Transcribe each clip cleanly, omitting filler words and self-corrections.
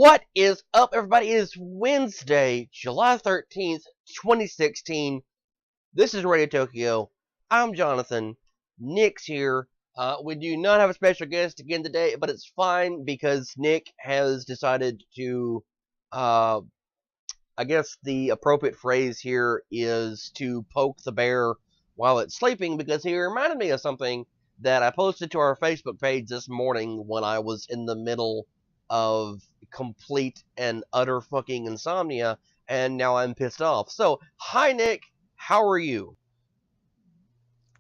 What is up, everybody? It is Wednesday, July 13th, 2016. This is Radio Tokyo. I'm Jonathan. Nick's here. We do not have a special guest again today, but it's fine because Nick has decided to, I guess the appropriate phrase here is to poke the bear while it's sleeping, because he reminded me of something that I posted to our Facebook page this morning when I was in the middle of complete and utter fucking insomnia, and now I'm pissed off. So, hi Nick, how are you?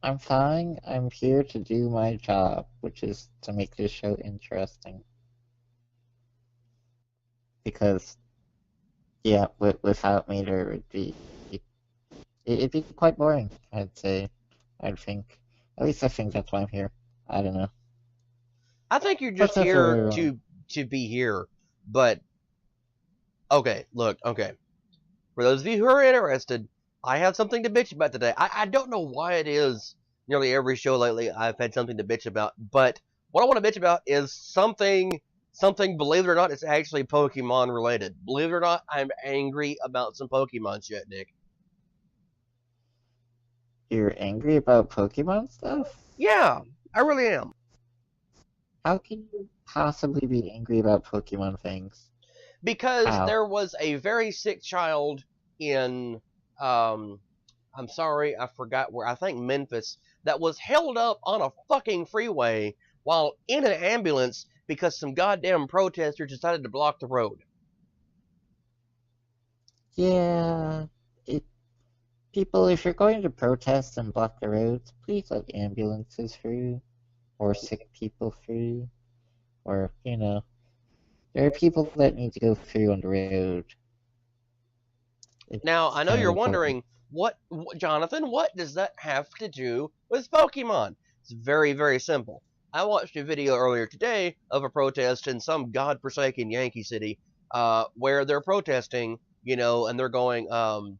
I'm fine. I'm here to do my job, which is to make this show interesting. Because, yeah, without me, there would be it'd be quite boring. I'd say. I'd think. At least I think that's why I'm here. I don't know. I think you're just What's up, here everyone? to be here, but okay, look, okay. For those of you who are interested, I have something to bitch about today. I don't know why it is nearly every show lately I've had something to bitch about, but what I want to bitch about is something, believe it or not, it's actually Pokemon related. Believe it or not, I'm angry about some Pokemon shit, Nick. You're angry about Pokemon stuff? Yeah, I really am. How can you possibly be angry about Pokemon things? Because How? there was a very sick child in um I'm sorry, I forgot where, I think Memphis, that was held up on a fucking freeway while in an ambulance because some goddamn protesters decided to block the road. Yeah, it people, if you're going to protest and block the roads, please let ambulances through, or sick people through, or, there are people that need to go through on the road. Now, It's I know kind of you're important. wondering, Jonathan, what does that have to do with Pokemon? It's very, very simple. I watched a video earlier today of a protest in some godforsaken Yankee city, where they're protesting, and they're going,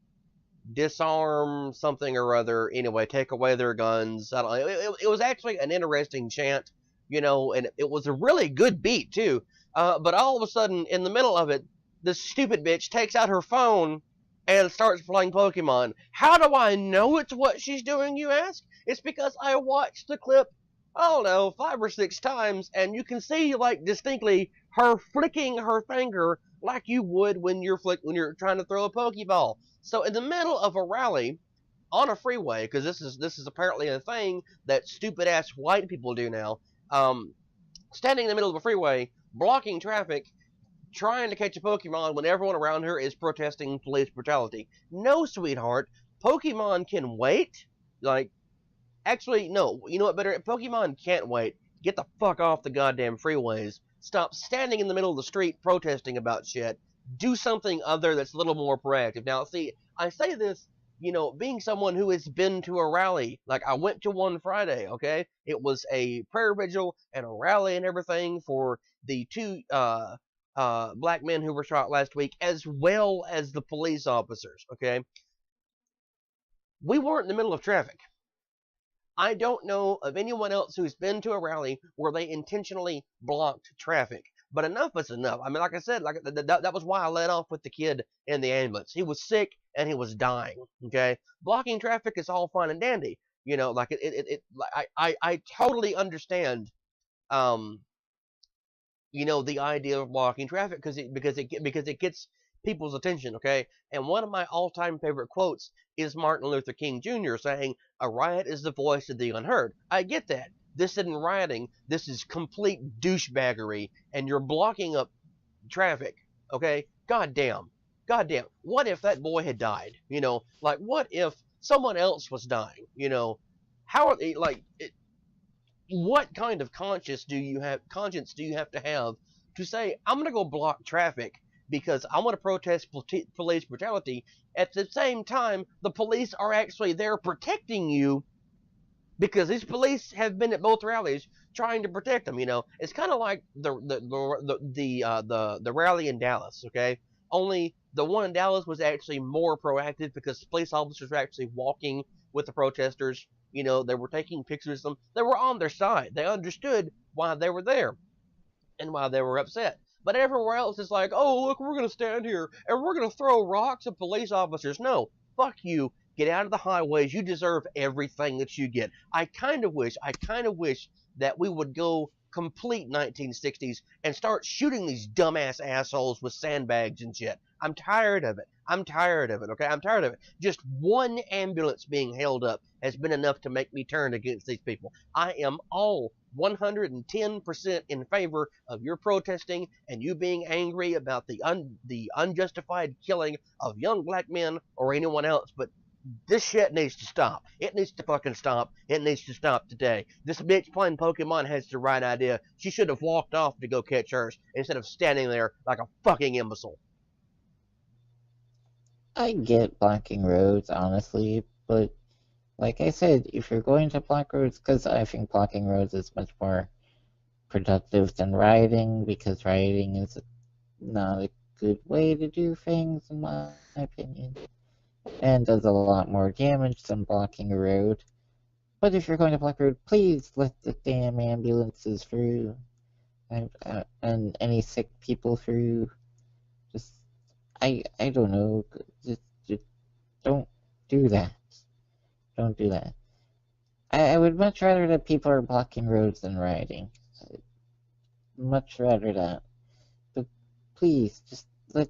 disarm something or other. Anyway, take away their guns. I don't know. It was actually an interesting chant, and it was a really good beat too. But all of a sudden, in the middle of it, the stupid bitch takes out her phone and starts playing Pokemon. How do I know it's what she's doing, you ask? It's because I watched the clip, I don't know, 5 or 6 times, and you can see like distinctly her flicking her finger like you would when you're trying to throw a Pokeball. So in the middle of a rally on a freeway, because this is apparently a thing that stupid ass white people do now, um, standing in the middle of a freeway, blocking traffic, trying to catch a Pokemon when everyone around her is protesting police brutality. No, sweetheart, Pokemon can wait. Like, actually, no. You know what? Better, Pokemon can't wait. Get the fuck off the goddamn freeways. Stop standing in the middle of the street protesting about shit. Do something other that's a little more proactive. Now, see, I say this, being someone who has been to a rally. Like, I went to one Friday, okay? It was a prayer vigil and a rally and everything for the two black men who were shot last week, as well as the police officers, okay? We weren't in the middle of traffic. I don't know of anyone else who's been to a rally where they intentionally blocked traffic. But enough is enough. I mean, like I said, that was why I let off with the kid in the ambulance. He was sick and he was dying. Okay, blocking traffic is all fine and dandy. Like like I totally understand. Um, the idea of blocking traffic because it gets people's attention, okay? And one of my all-time favorite quotes is Martin Luther King Jr. saying, "A riot is the voice of the unheard." I get that. This isn't rioting. This is complete douchebaggery, and you're blocking up traffic, okay? Goddamn. Goddamn. What if that boy had died? Like, what if someone else was dying? How are they, like, what kind of conscience do you have to say, I'm going to go block traffic because I want to protest police brutality? At the same time, the police are actually there protecting you, because these police have been at both rallies trying to protect them. It's kind of like the rally in Dallas. Okay, only the one in Dallas was actually more proactive because police officers were actually walking with the protesters. They were taking pictures of them. They were on their side. They understood why they were there and why they were upset. But everywhere else, it's like, oh, look, we're going to stand here and we're going to throw rocks at police officers. No, fuck you. Get out of the highways. You deserve everything that you get. I kind of wish that we would go complete 1960s and start shooting these dumbass assholes with sandbags and shit. I'm tired of it. I'm tired of it, okay? I'm tired of it. Just one ambulance being held up has been enough to make me turn against these people. I am all 110% in favor of your protesting and you being angry about the unjustified killing of young black men or anyone else, but this shit needs to stop. It needs to fucking stop. It needs to stop today. This bitch playing Pokemon has the right idea. She should have walked off to go catch hers instead of standing there like a fucking imbecile. I get blocking roads, honestly, but like I said, if you're going to block roads, because I think blocking roads is much more productive than rioting, because rioting is not a good way to do things, in my opinion, and does a lot more damage than blocking a road. But if you're going to block a road, please let the damn ambulances through, and any sick people through. Just, I don't know, just don't do that. Don't do that. I would much rather that people are blocking roads than rioting. Much rather that. But please, just let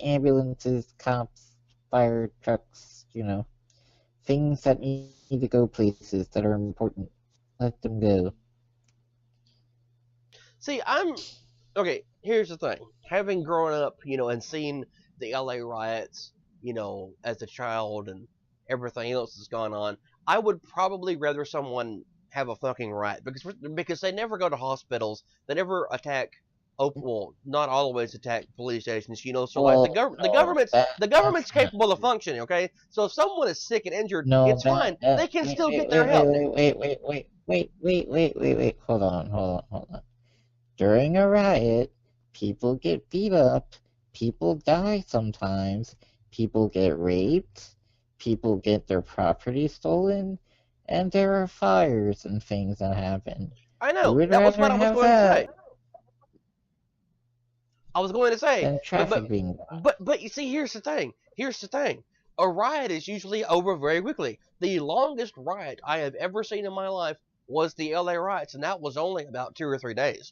ambulances, cops, fire trucks, things that need to go places that are important. Let them go. See, I'm okay. Here's the thing: having grown up, and seen the LA riots, as a child and everything else that's gone on, I would probably rather someone have a fucking riot because they never go to hospitals, they never attack. Oh, well, not always attack police stations, So like Well, the no, government's the that's government's not capable of true. functioning. Okay, so if someone is sick and injured, No, it's fine. They can wait, still wait, get their wait, help. wait. Hold on. During a riot, people get beat up, people die sometimes, people get raped, people get their property stolen, and there are fires and things that happen. I You know would that was rather what I was have going to say. that I was going to say, than but but traffic being blocked. but you see, here's the thing. Here's the thing. A riot is usually over very quickly. The longest riot I have ever seen in my life was the LA riots, and that was only about 2 or 3 days.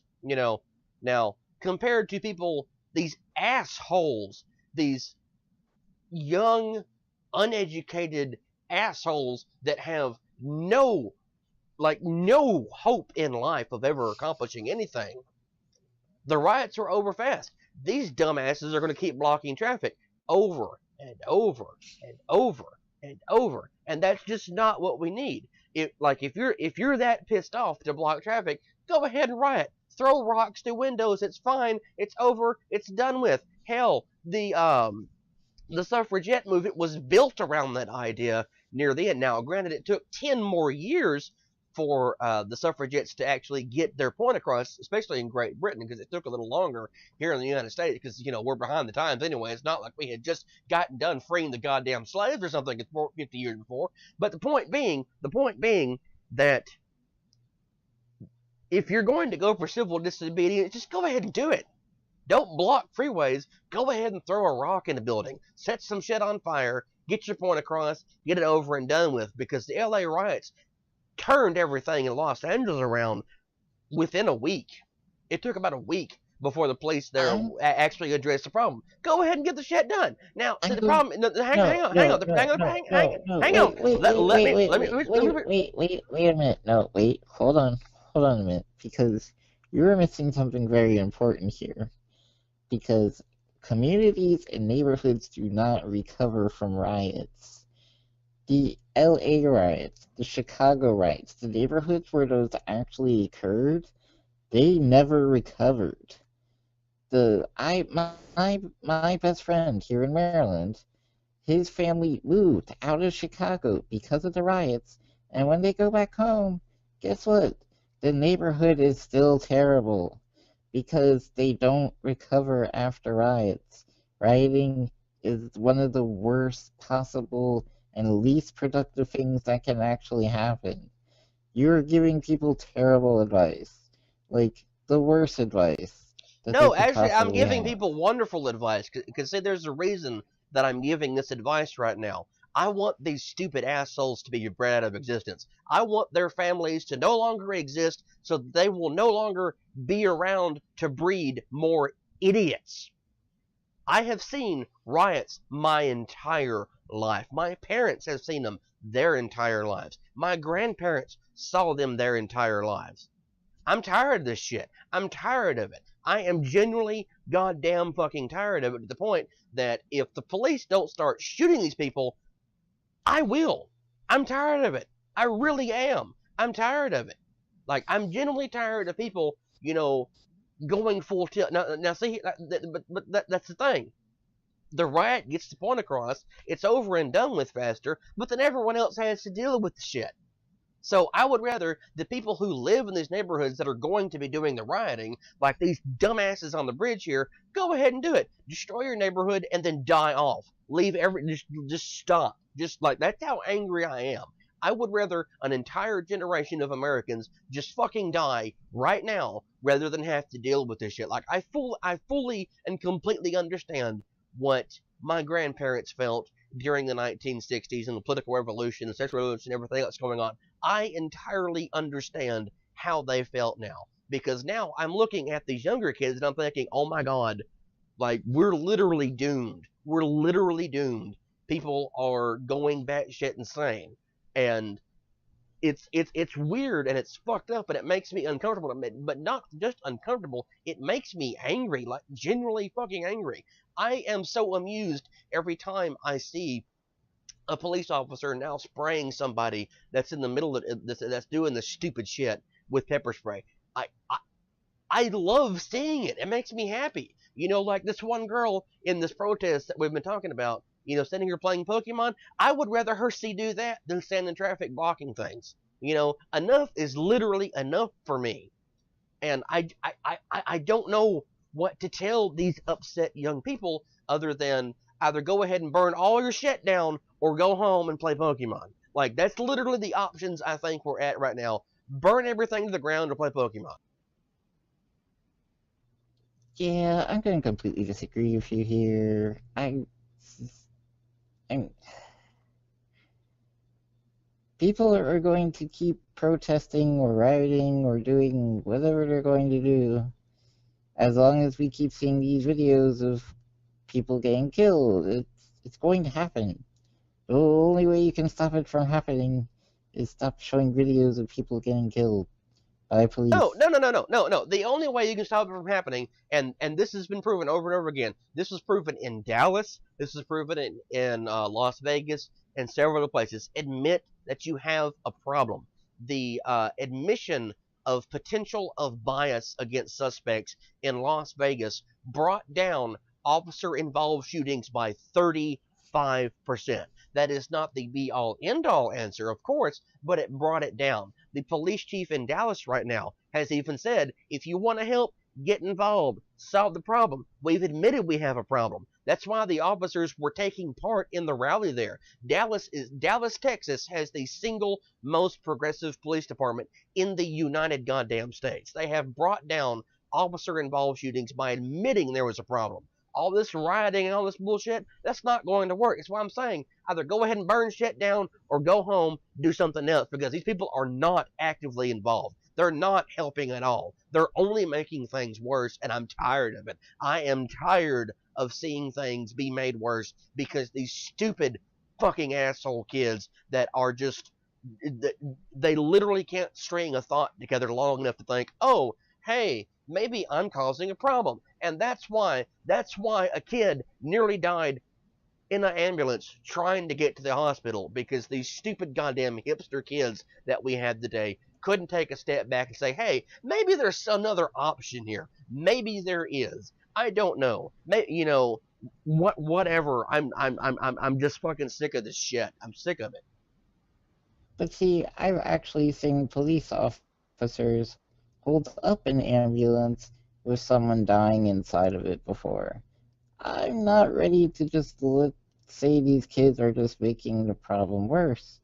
Now compared to people, these assholes, these young, uneducated assholes that have no hope in life of ever accomplishing anything. The riots are over fast. These dumbasses are going to keep blocking traffic over and over and over and over, and that's just not what we need. If you're that pissed off to block traffic, go ahead and riot. Throw rocks through windows. It's fine. It's over. It's done with. Hell, the suffragette movement was built around that idea near the end. Now, granted, it took 10 more years for the suffragettes to actually get their point across, especially in Great Britain, because it took a little longer here in the United States, because, we're behind the times anyway. It's not like we had just gotten done freeing the goddamn slaves or something 50 years before. But the point being that if you're going to go for civil disobedience, just go ahead and do it. Don't block freeways. Go ahead and throw a rock in a building. Set some shit on fire. Get your point across. Get it over and done with. Because the LA riots turned everything in Los Angeles around within a week. It took about a week before the police there I'm, actually addressed the problem. Go ahead and get the shit done. Now, see I'm the going. problem. No, no, no, no, no, no. Hang on. Wait a minute. No, wait. Hold on a minute, because you're missing something very important here. Because communities and neighborhoods do not recover from riots. The LA riots, the Chicago riots, the neighborhoods where those actually occurred, they never recovered. My best friend here in Maryland, his family moved out of Chicago because of the riots, and when they go back home, guess what? The neighborhood is still terrible because they don't recover after riots. Rioting is one of the worst possible and least productive things that can actually happen. You're giving people terrible advice, like the worst advice that they No, could actually, I'm possibly giving have. people wonderful advice. Because see, there's a reason that I'm giving this advice right now. I want these stupid assholes to be bred out of existence. I want their families to no longer exist so that they will no longer be around to breed more idiots. I have seen riots my entire life. My parents have seen them their entire lives. My grandparents saw them their entire lives. I'm tired of this shit. I'm tired of it. I am genuinely goddamn fucking tired of it to the point that if the police don't start shooting these people, I will. I'm tired of it. I really am. I'm tired of it. Like, I'm genuinely tired of people, going full tilt. Now see, that's the thing. The riot gets the point across. It's over and done with faster, but then everyone else has to deal with the shit. So I would rather the people who live in these neighborhoods that are going to be doing the rioting, like these dumbasses on the bridge here, go ahead and do it. Destroy your neighborhood and then die off. Leave just stop. Just like that's how angry I am. I would rather an entire generation of Americans just fucking die right now rather than have to deal with this shit. Like I fully and completely understand what my grandparents felt during the 1960s and the political revolution, the sexual revolution, everything else going on. I entirely understand how they felt now because now I'm looking at these younger kids and I'm thinking, oh my God, like we're literally doomed. We're literally doomed. People are going batshit insane, and it's weird and it's fucked up and it makes me uncomfortable. But not just uncomfortable, it makes me angry, like genuinely fucking angry. I am so amused every time I see a police officer now spraying somebody that's in the middle of that's doing the stupid shit with pepper spray. I, I I love seeing it. It makes me happy. Like this one girl in this protest that we've been talking about. Sitting here playing Pokemon. I would rather her see do that than stand in traffic blocking things. Enough is literally enough for me. And I don't know what to tell these upset young people other than either go ahead and burn all your shit down or go home and play Pokemon. Like, that's literally the options I think we're at right now. Burn everything to the ground or play Pokemon. Yeah, I'm going to completely disagree with you here. I'm people are going to keep protesting or rioting or doing whatever they're going to do as long as we keep seeing these videos of people getting killed. It's going to happen. The only way you can stop it from happening is stop showing videos of people getting killed by No, police. no, no, no, no, no, no. The only way you can stop it from happening, and this has been proven over and over again. This was proven in Dallas. This was proven in Las Vegas and several other places. Admit that you have a problem. The admission of potential of bias against suspects in Las Vegas brought down officer-involved shootings by 35%. That is not the be-all, end-all answer, of course, but it brought it down. The police chief in Dallas right now has even said, if you want to help, get involved, solve the problem. We've admitted we have a problem. That's why the officers were taking part in the rally there. Dallas, Texas has the single most progressive police department in the United Goddamn States. They have brought down officer involved shootings by admitting there was a problem. All this rioting and all this bullshit, that's not going to work. That's why I'm saying either go ahead and burn shit down or go home, do something else, because these people are not actively involved. They're not helping at all. They're only making things worse, and I'm tired of it. I am tired of seeing things be made worse because these stupid fucking asshole kids that are just they literally can't string a thought together long enough to think, oh, hey, maybe I'm causing a problem. And that's why a kid nearly died in an ambulance trying to get to the hospital because these stupid goddamn hipster kids that we had today couldn't take a step back and say, hey, maybe there's another option here. Maybe there is. I don't know. Whatever. I'm just fucking sick of this shit. I'm sick of it. But see, I've actually seen police officers hold up an ambulance with someone dying inside of it before. I'm not ready to just say these kids are just making the problem worse.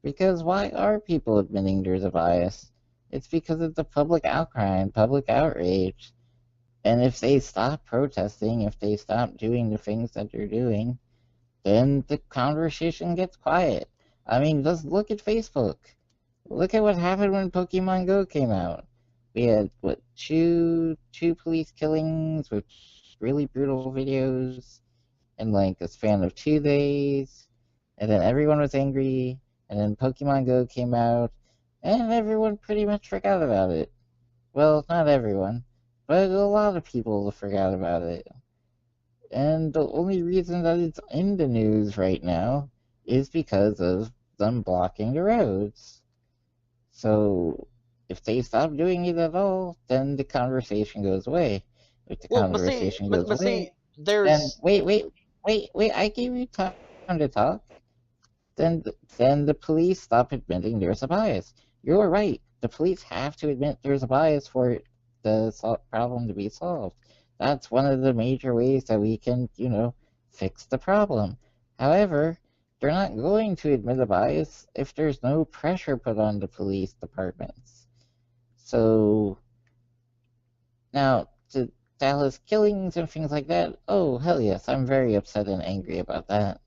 Because why are people admitting there's a bias? It's because of the public outcry and public outrage. And if they stop protesting, if they stop doing the things that they're doing, then the conversation gets quiet. I mean, just look at Facebook. Look at what happened when Pokemon Go came out. We had what two police killings with really brutal videos in like a span of 2 days, and then everyone was angry, and then Pokemon Go came out, and everyone pretty much forgot about it. Well, not everyone, but a lot of people forgot about it. And the only reason that it's in the news right now is because of them blocking the roads. So if they stop doing it at all, then the conversation goes away. If the Well, but see, conversation goes but see, away, then there's wait, I gave you time to talk. Then the police stop admitting there's a bias. You're right. The police have to admit there's a bias for the problem to be solved. That's one of the major ways that we can, fix the problem. However, they're not going to admit a bias if there's no pressure put on the police departments. So now, to Dallas killings and things like that, oh, hell yes, I'm very upset and angry about that.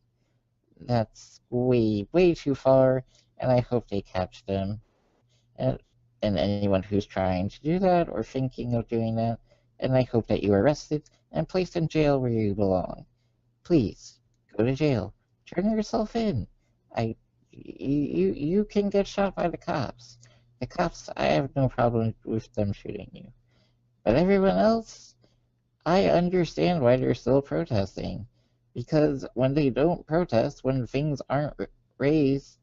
That's way too far, and I hope they catch them. And, and anyone who's trying to do that or thinking of doing that, and I hope that you are arrested and placed in jail where you belong. Please, go to jail. Turn yourself in. I, you can get shot by the cops. The cops, I have no problem with them shooting you. But everyone else, I understand why they're still protesting. Because when they don't protest, when things aren't raised,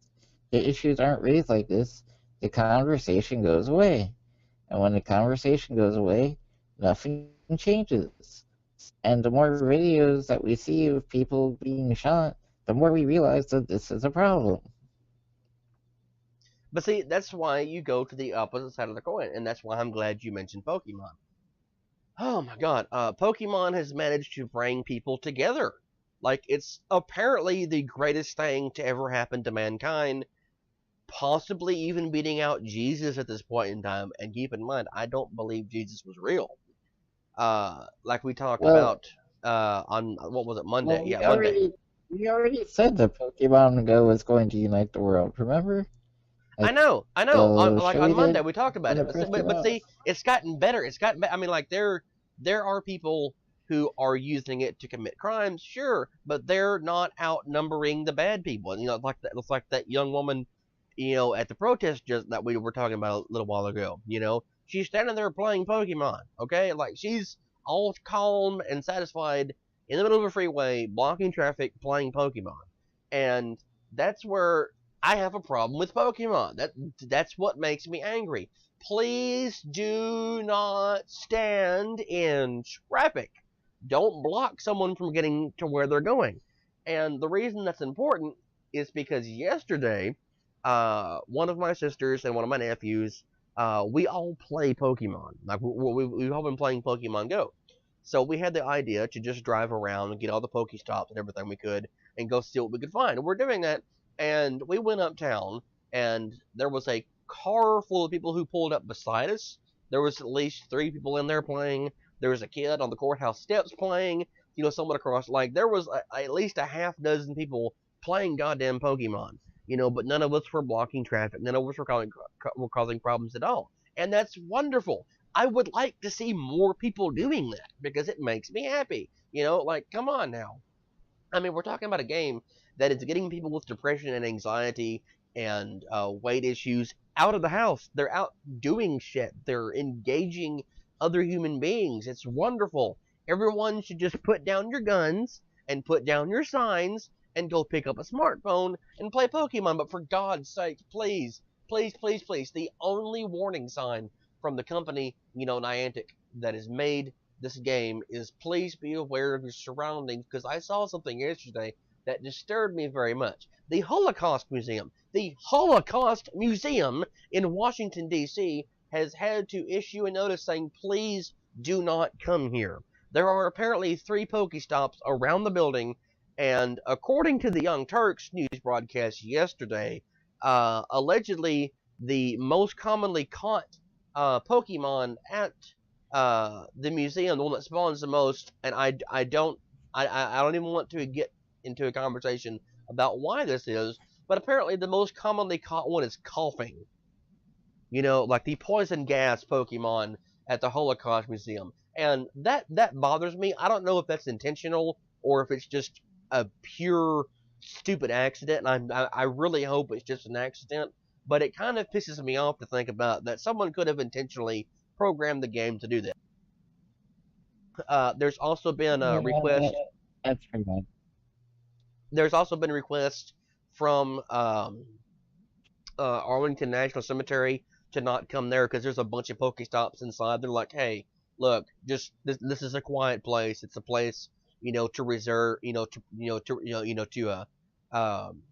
the issues aren't raised like this, the conversation goes away. And when the conversation goes away, nothing changes. And the more videos that we see of people being shot, the more we realize that this is a problem. but see, that's why you go to the opposite side of the coin, and that's why I'm glad you mentioned Pokemon. Oh my God, Pokemon has managed to bring people together. Like it's apparently the greatest thing to ever happen to mankind, possibly even beating out Jesus at this point in time. And keep in mind, I don't believe Jesus was real. Like we talked Well, about on what was it, Monday? well, Yeah, Monday. we already said that Pokemon Go was going to unite the world. Remember? Like I know. On the like show on we Monday did we talked about when it, it first came but out. see, it's gotten better. It's gotten better. I mean, like there are people who are using it to commit crimes, sure, but they're not outnumbering the bad people. You know, like that. It's like that young woman, at the protest just that we were talking about a little while ago. She's standing there playing Pokemon. Okay, like she's all calm and satisfied in the middle of a freeway, blocking traffic, playing Pokemon, and that's where I have a problem with Pokemon. That's what makes me angry. Please do not stand in traffic. Don't block someone from getting to where they're going. And the reason that's important is because yesterday, one of my sisters and one of my nephews, we all play Pokemon. Like we've all been playing Pokemon Go. So we had the idea to just drive around and get all the Pokestops and everything we could and go see what we could find. And we're doing that, and we went uptown, and there was a car full of people who pulled up beside us. There was at least three people in there playing. There was a kid on the courthouse steps playing. Someone across, like there was at least a half dozen people playing goddamn Pokemon. But none of us were blocking traffic. None of us were causing problems at all, and that's wonderful. I would like to see more people doing that because it makes me happy. Like come on now. I mean, we're talking about a game that is getting people with depression and anxiety and weight issues out of the house. They're out doing shit. They're engaging other human beings. It's wonderful. Everyone should just put down your guns and put down your signs and go pick up a smartphone and play Pokemon. But for God's sake, please, please, please, please, the only warning sign from the company, Niantic, that has made this game is please be aware of your surroundings because I saw something yesterday that disturbed me very much. The Holocaust Museum in Washington, D.C. has had to issue a notice saying, please do not come here. There are apparently 3 Pokestops around the building, and according to the Young Turks news broadcast yesterday, allegedly the most commonly caught Pokemon at the museum, the one that spawns the most, and I don't even want to get into a conversation about why this is, but apparently the most commonly caught one is coughing. Like the poison gas Pokemon at the Holocaust Museum, and that bothers me. I don't know if that's intentional or if it's just a pure stupid accident, and I really hope it's just an accident. But it kind of pisses me off to think about that someone could have intentionally programmed the game to do that. There's also been a Yeah, request. that's pretty bad. There's also been requests from Arlington National Cemetery to not come there because there's a bunch of Pokestops inside. They're like, hey, look, just this is a quiet place. It's a place to reserve, um,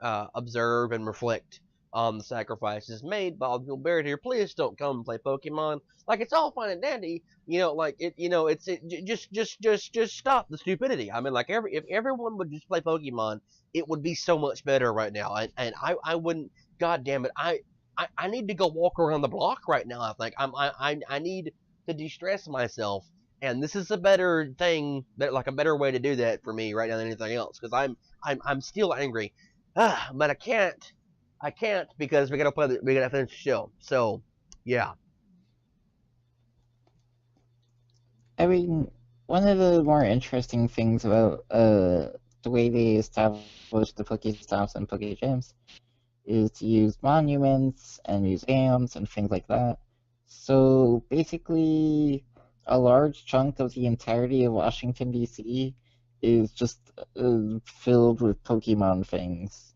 observe and reflect on the sacrifices made by all the people buried here. Please don't come and play Pokemon. Like it's all fine and dandy, like just stop the stupidity. I mean, like if everyone would just play Pokemon, it would be so much better right now. And I wouldn't. God damn it, I need to go walk around the block right now. I think I need to de-stress myself. And this is a better thing, like a better way to do that for me right now than anything else, because I'm still angry. But I can't because we gotta finish the show. So, yeah, I mean, one of the more interesting things about the way they established the Pokestops and Pokegems is to use monuments and museums and things like that. So basically, a large chunk of the entirety of Washington, D.C. is just filled with Pokemon things.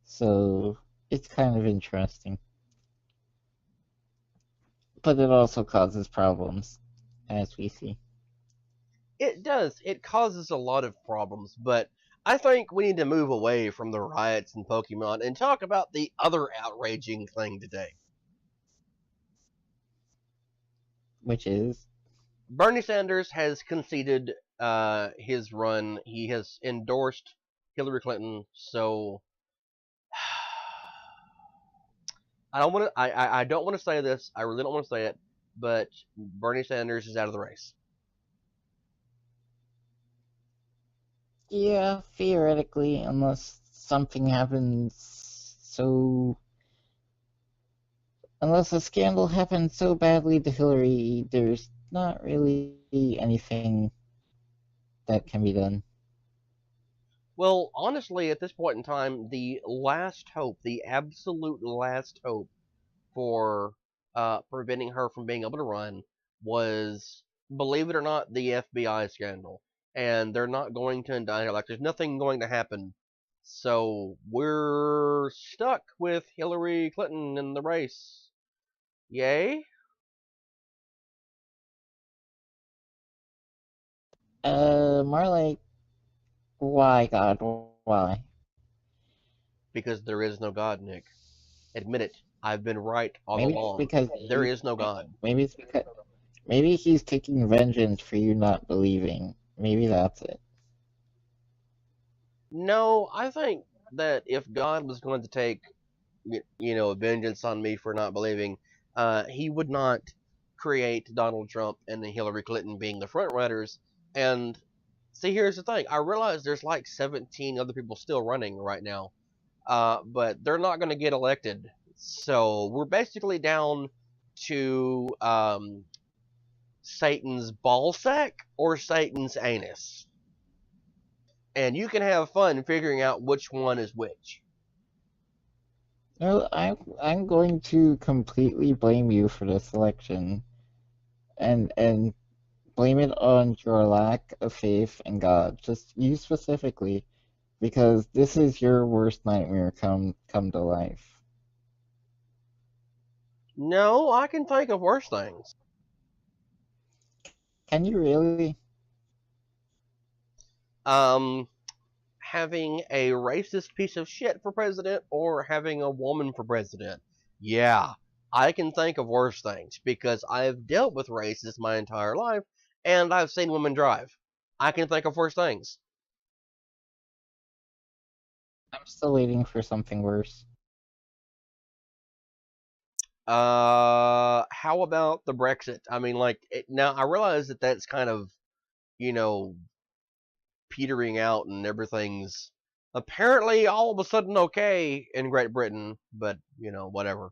So it's kind of interesting. But it also causes problems, as we see. it does. It causes a lot of problems, but I think we need to move away from the riots in Pokemon and talk about the other outraging thing today. Which is, Bernie Sanders has conceded his run. He has endorsed Hillary Clinton. So I don't want to. I don't want to say this. I really don't want to say it. But Bernie Sanders is out of the race. yeah, theoretically, unless something happens so unless a scandal happens so badly to Hillary, there's not really anything that can be done. Well, honestly, at this point in time, the last hope, the absolute last hope for preventing her from being able to run was, believe it or not, the FBI scandal. And they're not going to indict her. Like, there's nothing going to happen. So we're stuck with Hillary Clinton in the race. Yay? More like, why, God, why? Because there is no God, Nick. Admit it. I've been right all Maybe it's along. because There is no God. maybe it's because maybe he's taking vengeance for you not believing. Maybe that's it. No, I think that if God was going to take, vengeance on me for not believing, he would not create Donald Trump and Hillary Clinton being the front runners. And see, here's the thing: I realize there's like 17 other people still running right now, but they're not going to get elected. So we're basically down to Satan's ballsack or Satan's anus, and you can have fun figuring out which one is which. No, I'm going to completely blame you for this election, and blame it on your lack of faith in God. Just you specifically, because this is your worst nightmare come to life. No, I can think of worse things. Can you really? Um, Having a racist piece of shit for president or having a woman for president. Yeah, I can think of worse things because I've dealt with racists my entire life and I've seen women drive. I can think of worse things. I'm still waiting for something worse. How about the Brexit? I mean, like, now I realize that that's kind of, you know, petering out and everything's apparently all of a sudden okay in Great Britain, but, whatever.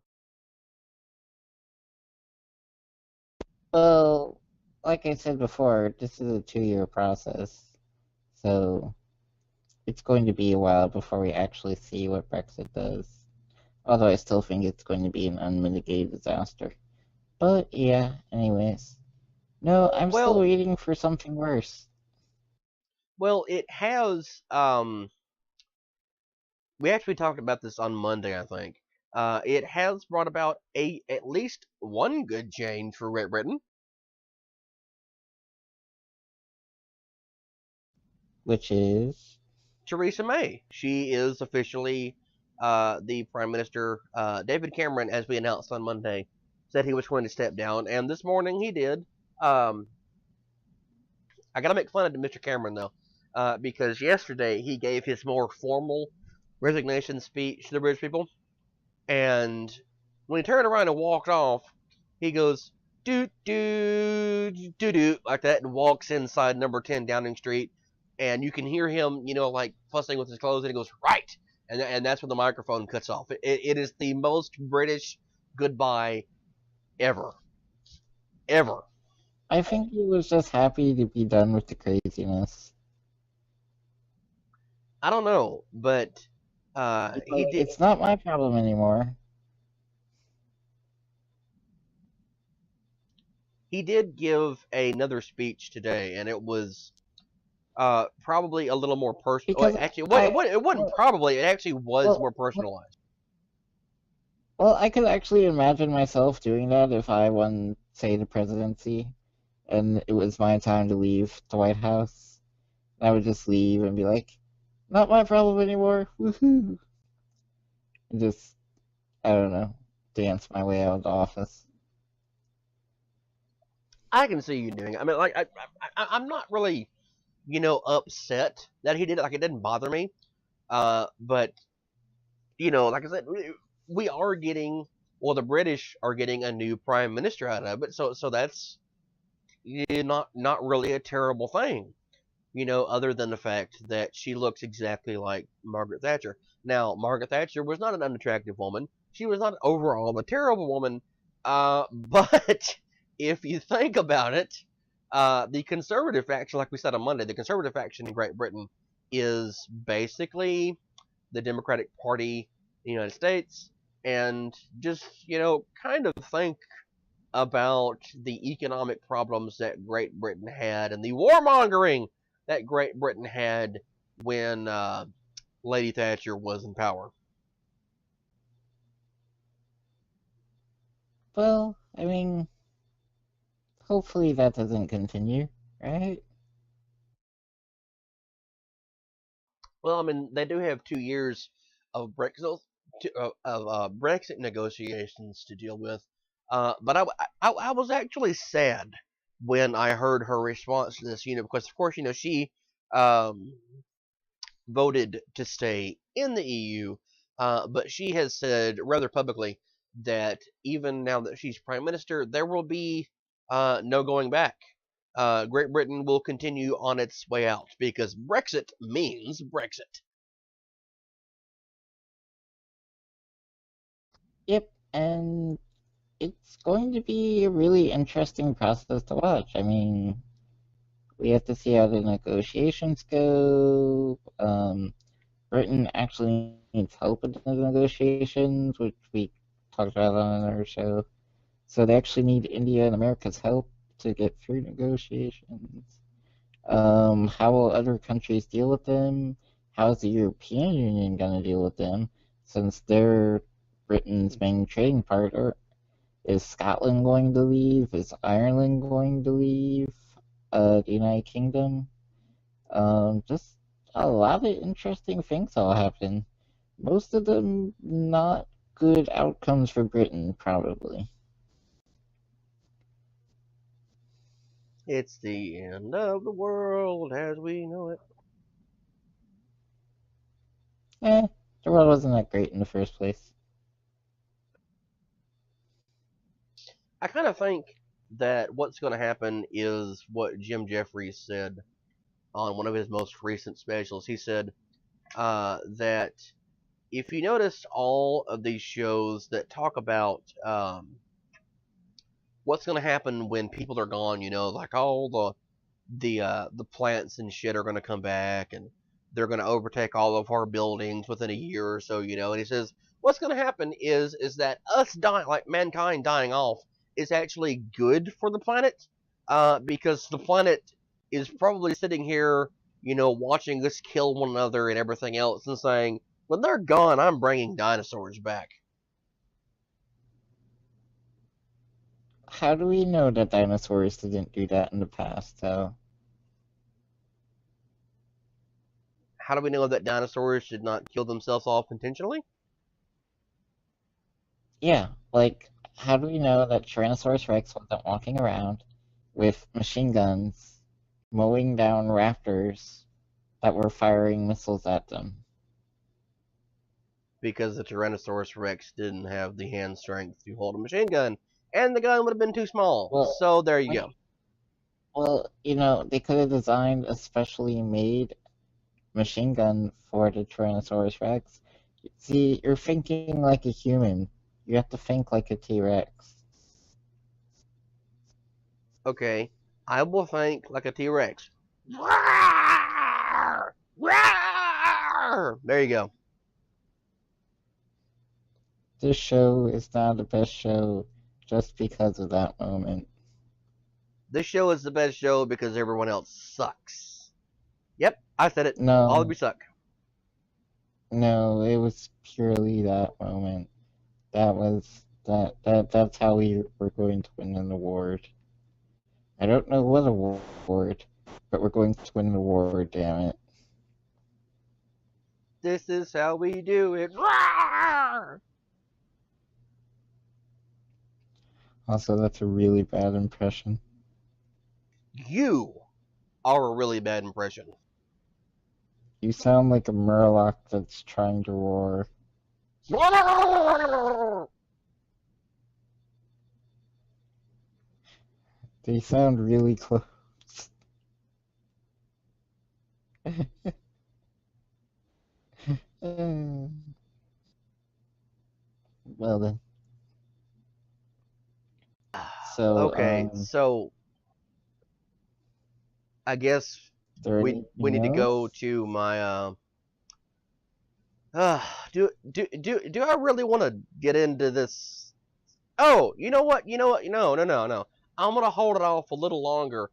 Well, like I said before, this is a 2-year process, so it's going to be a while before we actually see what Brexit does. Although I still think it's going to be an unmitigated disaster. But yeah, anyways. No, I'm still Well, waiting for something worse. it has. We actually talked about this on Monday, I think. It has brought about a at least one good change for Great Britain. Which is. Theresa May. She is officially the Prime Minister. David Cameron, as we announced on Monday, said he was going to step down, and this morning he did. Um, I got to make fun of Mr. Cameron though, because yesterday he gave his more formal resignation speech to the British people, and when he turned around and walked off, he goes doot doot doot doot like that and walks inside number 10 Downing Street, and you can hear him, like fussing with his clothes, and he goes right, and that's when the microphone cuts off. It is the most British goodbye ever, ever. I think he was just happy to be done with the craziness. I don't know, but He's he like, did it's not my problem anymore. he did give another speech today, and it was probably a little more personal. Because Actually, I. it wasn't Well, probably. It actually was more well, well, personalized. well, I could actually imagine myself doing that if I won, say, the presidency, and it was my time to leave the White House. I would just leave and be like, not my problem anymore. Woohoo! And just, I don't know, dance my way out of the office. I can see you doing it. I mean, like I'm not really upset that he did it. Like it didn't bother me. But like I said, we are getting, well, the British are getting a new prime minister out of it. So that's not really a terrible thing. Other than the fact that she looks exactly like Margaret Thatcher. Now, Margaret Thatcher was not an unattractive woman. She was not overall a terrible woman. But if you think about it, the conservative faction, like we said on Monday, the conservative faction in Great Britain is basically the Democratic Party in the United States. And just, kind of think about the economic problems that Great Britain had and the warmongering that Great Britain had when Lady Thatcher was in power. Well, I mean, hopefully that doesn't continue, right? Well, I mean, they do have 2 years of Brexit negotiations to deal with. But I was actually sad when I heard her response to this, because of course, she um, voted to stay in the EU, but she has said rather publicly that even now that she's prime minister, there will be no going back. Great Britain will continue on its way out because Brexit means Brexit. Yep, and it's going to be a really interesting process to watch. I mean, we have to see how the negotiations go. Britain actually needs help with the negotiations, which we talked about on our show. So they actually need India and America's help to get through negotiations. How will other countries deal with them? How's the European Union going to deal with them? Since they're Britain's main trading partner, is Scotland going to leave? Is Ireland going to leave? The United Kingdom? Just a lot of interesting things will happen. Most of them not good outcomes for Britain, probably. It's the end of the world as we know it. The world wasn't that great in the first place. I kind of think that what's going to happen is what Jim Jeffries said on one of his most recent specials. He said that if you notice all of these shows that talk about what's going to happen when people are gone, like all the plants and shit are going to come back and they're going to overtake all of our buildings within a year or so, and he says what's going to happen is that us dying, like mankind dying off, is actually good for the planet, because the planet is probably sitting here, watching us kill one another and everything else and saying, when they're gone, I'm bringing dinosaurs back. How do we know that dinosaurs didn't do that in the past, though? How do we know that dinosaurs did not kill themselves off intentionally? Yeah, like, how do we know that Tyrannosaurus Rex wasn't walking around with machine guns mowing down raptors that were firing missiles at them? Because the Tyrannosaurus Rex didn't have the hand strength to hold a machine gun, and the gun would have been too small. Well, So there you like, go. well, they could have designed a specially made machine gun for the Tyrannosaurus Rex. See, you're thinking like a human. You have to think like a T-Rex. Okay, I will think like a T-Rex. There you go. This show is not the best show just because of that moment. This show is the best show because everyone else sucks. Yep, I said it. All of No, you suck. no, it was purely that moment. That's how we were going to win an award. I don't know what award, but we're going to win an award, damn it. This is how we do it. Also, that's a really bad impression. You are a really bad impression. You sound like a murloc that's trying to roar. They sound really close. Well then. So, Okay, so I guess is there we need to anything go else? to my uh do I really want to get into this? Oh, you know what? You know what? No, no, no, no. I'm gonna hold it off a little longer,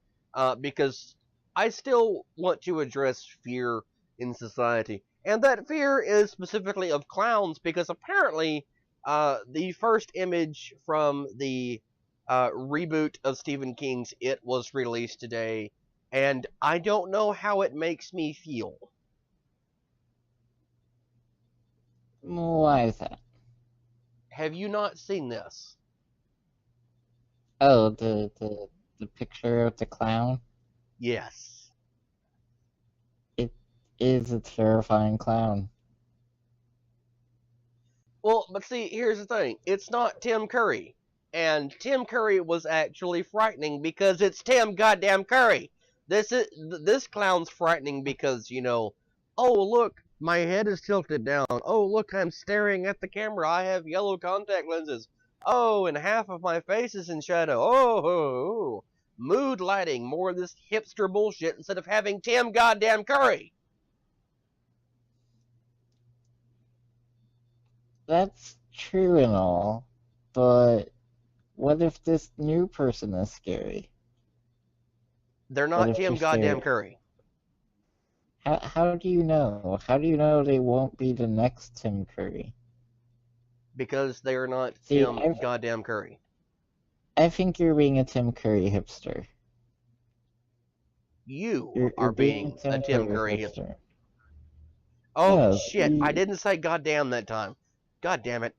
because I still want to address fear in society, and that fear is specifically of clowns, because apparently, the first image from the reboot of Stephen King's It was released today, and I don't know how it makes me feel. Why is that? Have you not seen this? Oh, the picture of the clown? Yes. It is a terrifying clown. Well, but see, here's the thing. It's not Tim Curry. And Tim Curry was actually frightening because it's Tim goddamn Curry. This clown's frightening because, oh look, my head is tilted down. Oh look, I'm staring at the camera. I have yellow contact lenses. Oh, and half of my face is in shadow. Oh. Mood lighting, more of this hipster bullshit instead of having Tim goddamn Curry. That's true and all, but what if this new person is scary? They're What not if Tim she's goddamn scary? Curry. How do you know? How do you know they won't be the next Tim Curry? Because they are not See, Tim goddamn Curry. I think you're being a Tim Curry hipster. You You're are being being a a Tim Tim Curry Curry hipster. hipster. Oh No, shit! I didn't say goddamn that time. God damn it!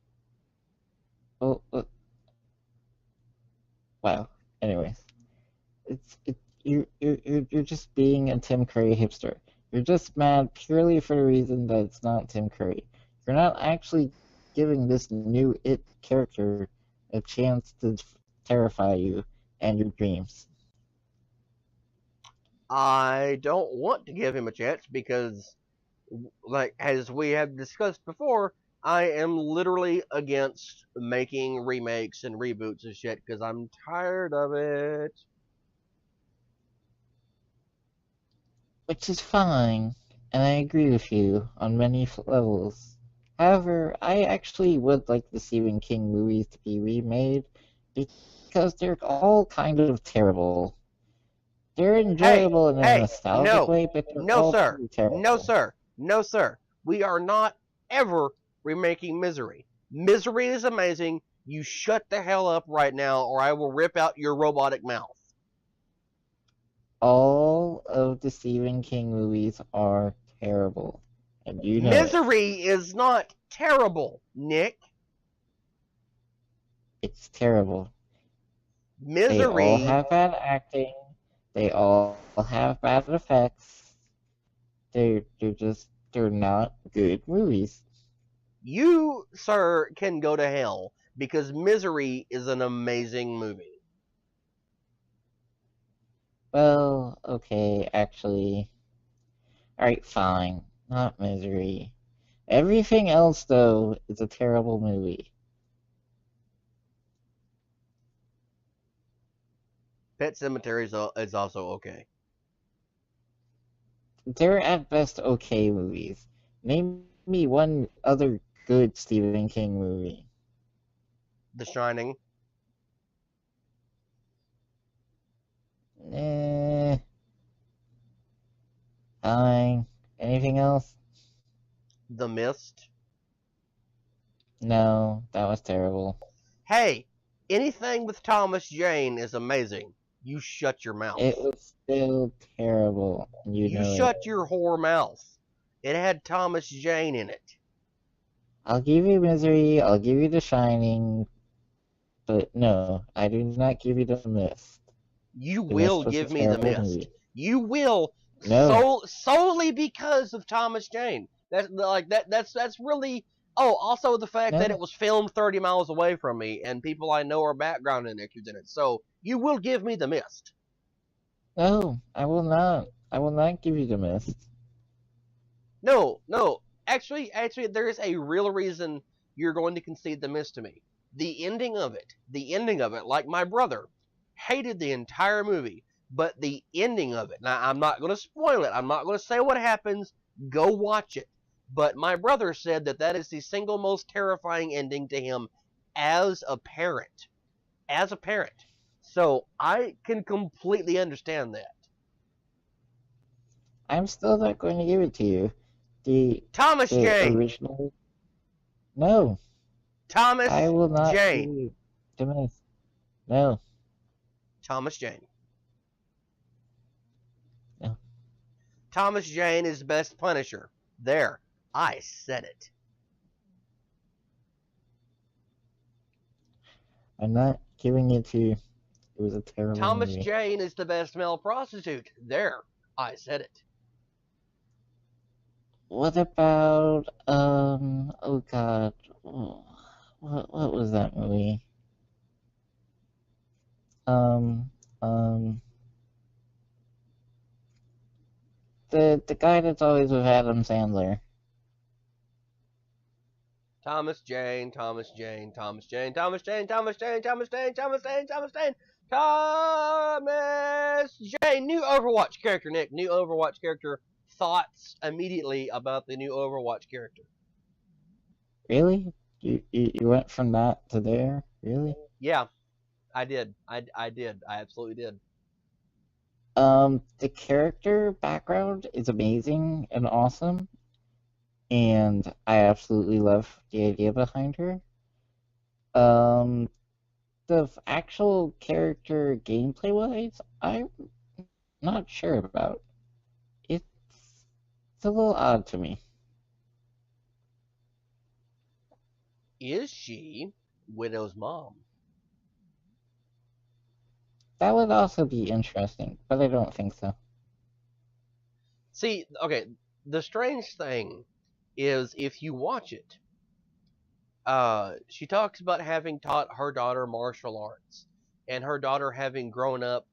oh, wow. Anyways, you're just being a Tim Curry hipster. You're just mad purely for the reason that it's not Tim Curry. You're not actually giving this new It character a chance to terrify you and your dreams. I don't want to give him a chance because, like as we have discussed before, I am literally against making remakes and reboots and shit because I'm tired of it. Which is fine, and I agree with you on many levels. However, I actually would like the Stephen King movies to be remade because they're all kind of terrible. They're Hey, enjoyable in a hey, nostalgic no, way, but they're no, all sir, pretty no, terrible. sir, no, sir. We are not ever remaking Misery. Misery is amazing. You shut the hell up right now, or I will rip out your robotic mouth. All of the Stephen King movies are terrible, and you know it. Misery is not terrible, Nick. It's terrible. They all Misery, have bad acting. They all have bad effects. They're not good movies. you, sir, can go to hell because Misery is an amazing movie. Well, okay, actually. Alright, fine. Not Misery. Everything else, though, is a terrible movie. Pet Cemetery is also okay. They're at best okay movies. Name me one other good Stephen King movie. The Shining, Eh, fine. Anything else? The Mist. No, that was terrible. Hey, anything with Thomas Jane is amazing. You shut your It mouth. was still terrible, and you You know it. shut your whore mouth. It had Thomas Jane in it. I'll give you Misery, I'll give you The Shining, but no, I do not give you The Mist. You The will Mist was a give me the terrible mist. movie. You will No, solely because of Thomas Jane. That's really. Oh, also the fact that no, it was filmed 30 miles away from me and people I know are background actors in it. So you will give me the mist. no, I will not. I will not give you The Mist. No, no. Actually, there is a real reason you're going to concede the mist to me. The ending of it, like my brother, hated the entire movie, but the ending of it. Now, I'm not going to spoil it. I'm not going to say what happens. Go watch it. But my brother said that that is the single most terrifying ending to him as a parent. As a parent. So I can completely understand that. I'm still not going to give it to you. The Thomas the Jane. original. No, I Thomas will not give Jane. you The Mist. No, Thomas Jane. no. Thomas Jane is the best Punisher. There, I said it. I'm not giving it to you. It was a terrible Thomas movie. Jane is the best male prostitute. There, I said it. What about oh god, what was that movie? Um um the guy that's always with Adam Sandler. Thomas Jane, Thomas Jane, Thomas Jane, Thomas Jane, Thomas Jane, Thomas Jane, Thomas Jane, Thomas Jane, Thomas Jane. New Overwatch character, Nick. New Overwatch character. Thoughts immediately about the new Overwatch character? Really? You went from that to there? Really? Yeah, I did. I did. I absolutely did. The character background is amazing and awesome, and I absolutely love the idea behind her. Um, the actual character gameplay wise, I'm not sure about. It's it's a little odd to me. Is she Widow's mom? That would also be interesting, but I don't think so. See, okay, the strange thing is if you watch it, she talks about having taught her daughter martial arts. and her daughter having grown up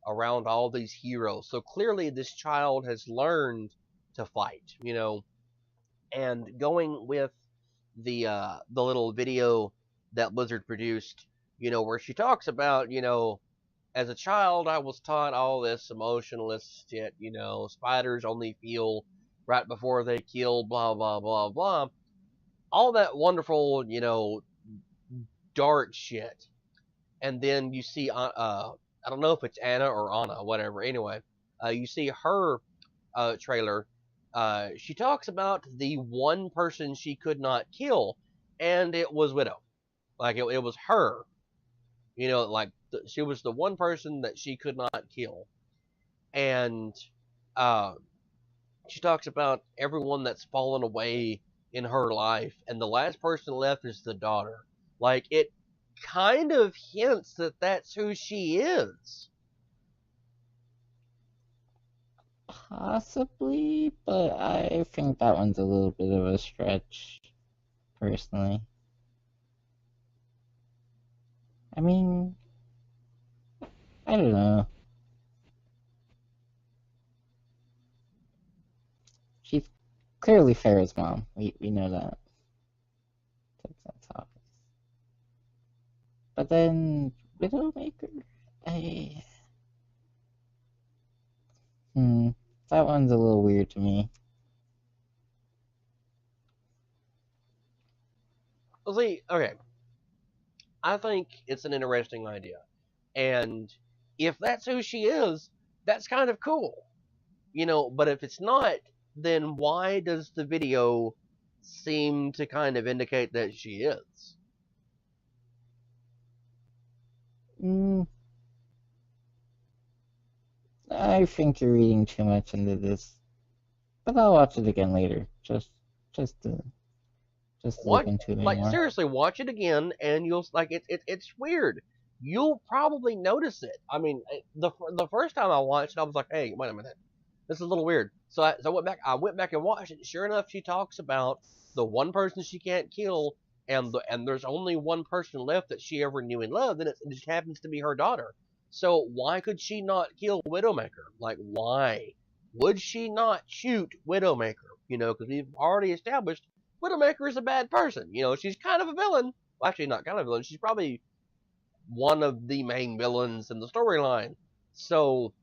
around all these heroes. So clearly, this child has learned to fight, and going with the little video that Blizzard produced, where she talks about, as a child, I was taught all this emotionless shit, spiders only feel right before they kill, blah, blah, blah, blah. All that wonderful, dark shit. And then you see, I don't know if it's Anna or Anna, whatever. Anyway, you see her trailer. She talks about the one person she could not kill, and it was Widow. Like, it was her. Like, she was the one person that she could not kill. And uh, she talks about everyone that's fallen away in her life, and the last person left is the daughter. Like, it kind of hints that that's who she is. Possibly, but I think that one's a little bit of a stretch, personally. I mean, I don't know. She's clearly Farrah's mom. We know that. That's obvious. But then Widowmaker, I that one's a little weird to me. Well, see, okay, I think it's an interesting idea, and if that's who she is, that's kind of cool, But if it's not, then why does the video seem to kind of indicate that she is? Mm, I think you're reading too much into this, but I'll watch it again later, just to just to look What? into it Like, more. seriously, watch it again, and you'll like it's weird. You'll probably notice it. I mean, the first time I watched it, I was like, hey, wait a minute, this is a little weird. So I went back. I went back and watched it. Sure enough, she talks about the one person she can't kill, and there's only one person left that she ever knew and loved, and it just happens to be her daughter. So why could she not kill Widowmaker? Like, why would she not shoot Widowmaker? Because we've already established Widowmaker is a bad person. She's kind of a villain. Well, actually, not kind of a villain. She's probably one of the main villains in the storyline. So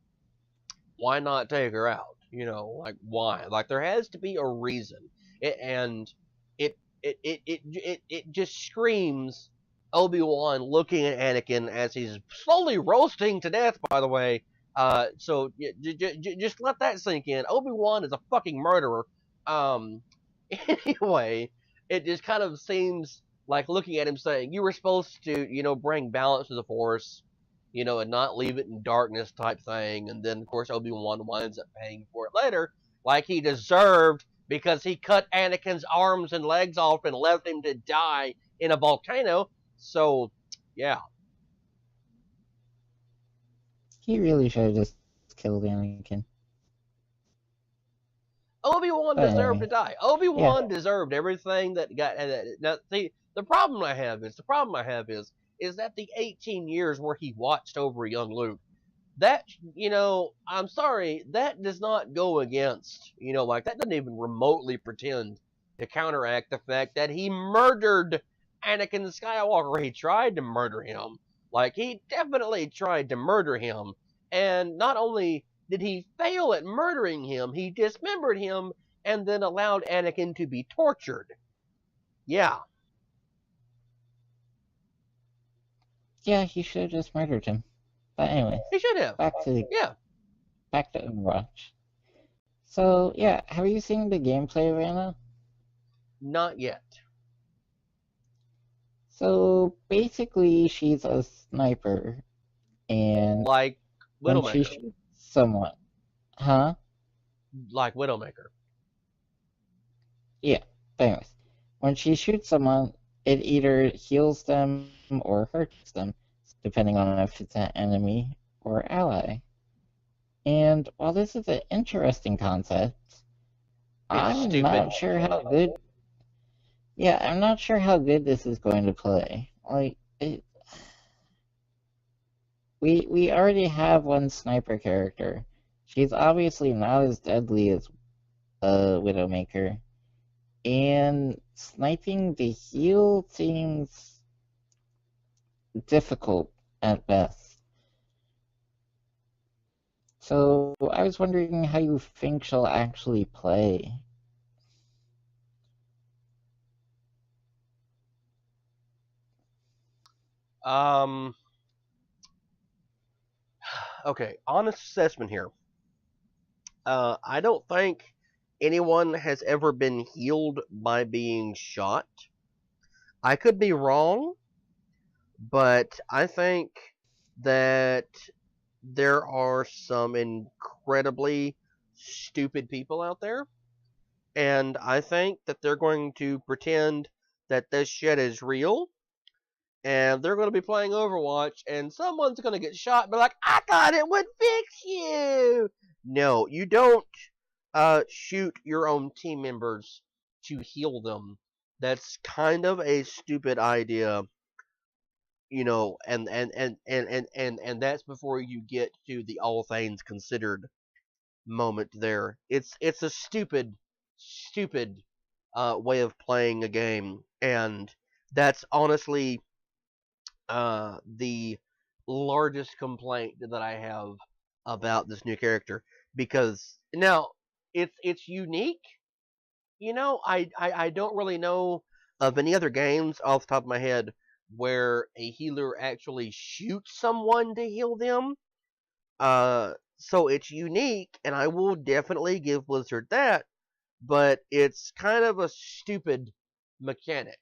why not take her out? Like, why? Like, there has to be a reason. And it just screams Obi-Wan looking at Anakin as he's slowly roasting to death, by the way. So just let that sink in. Obi-Wan is a fucking murderer. Um, anyway, it just kind of seems like looking at him saying, you were supposed to, bring balance to the Force, and not leave it in darkness type thing. And then, of course, Obi-Wan winds up paying for it later, like he deserved, because he cut Anakin's arms and legs off and left him to die in a volcano. So, yeah. He really should have just killed Anakin. Obi-Wan But deserved to anyway, die. yeah. Obi-Wan deserved everything that got. Now, see, the problem I have is that the 18 years where he watched over young Luke, that, I'm sorry, that does not go against, like, that doesn't even remotely pretend to counteract the fact that he murdered Anakin Skywalker. He tried to murder him. Like, he definitely tried to murder him. And not only did he fail at murdering him, he dismembered him and then allowed Anakin to be tortured. Yeah, Yeah, he should have just murdered him. But anyway, he should have. back to Yeah, Overwatch. So yeah, have you seen the gameplay, Rana? not yet. So basically, she's a sniper, and Like when she Widowmaker. shoots someone, huh? Like Widowmaker. Yeah. But anyways, when she shoots someone, it either heals them or hurts them, depending on if it's an enemy or ally. And while this is an interesting concept, It's I'm stupid. not sure how good. Yeah, I'm not sure how good this is going to play. Like, we already have one sniper character. She's obviously not as deadly as Widowmaker, and sniping the heal seems difficult at best. So I was wondering how you think she'll actually play. Um, okay, honest assessment here. I don't think anyone has ever been healed by being shot. I could be wrong, but I think that there are some incredibly stupid people out there, and I think that they're going to pretend that this shit is real, and they're going to be playing Overwatch, and someone's going to get shot and be like, I thought it would fix you! No, you don't shoot your own team members to heal them. That's kind of a stupid idea, and that's before you get to the all things considered moment there. It's a stupid way of playing a game, and that's honestly the largest complaint that I have about this new character, because now it's unique. I don't really know of any other games off the top of my head where a healer actually shoots someone to heal them. So it's unique, and I will definitely give Blizzard that, but it's kind of a stupid mechanic.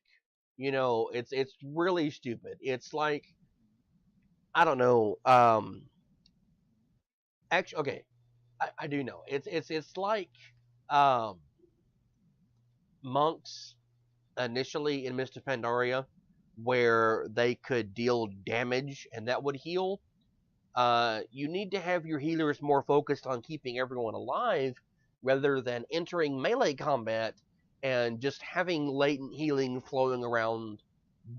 It's really stupid. It's like, I don't know. Actually, okay, I do know. It's like um monks initially in Mist of Pandaria, where they could deal damage and that would heal. You need to have your healers more focused on keeping everyone alive rather than entering melee combat and just having latent healing flowing around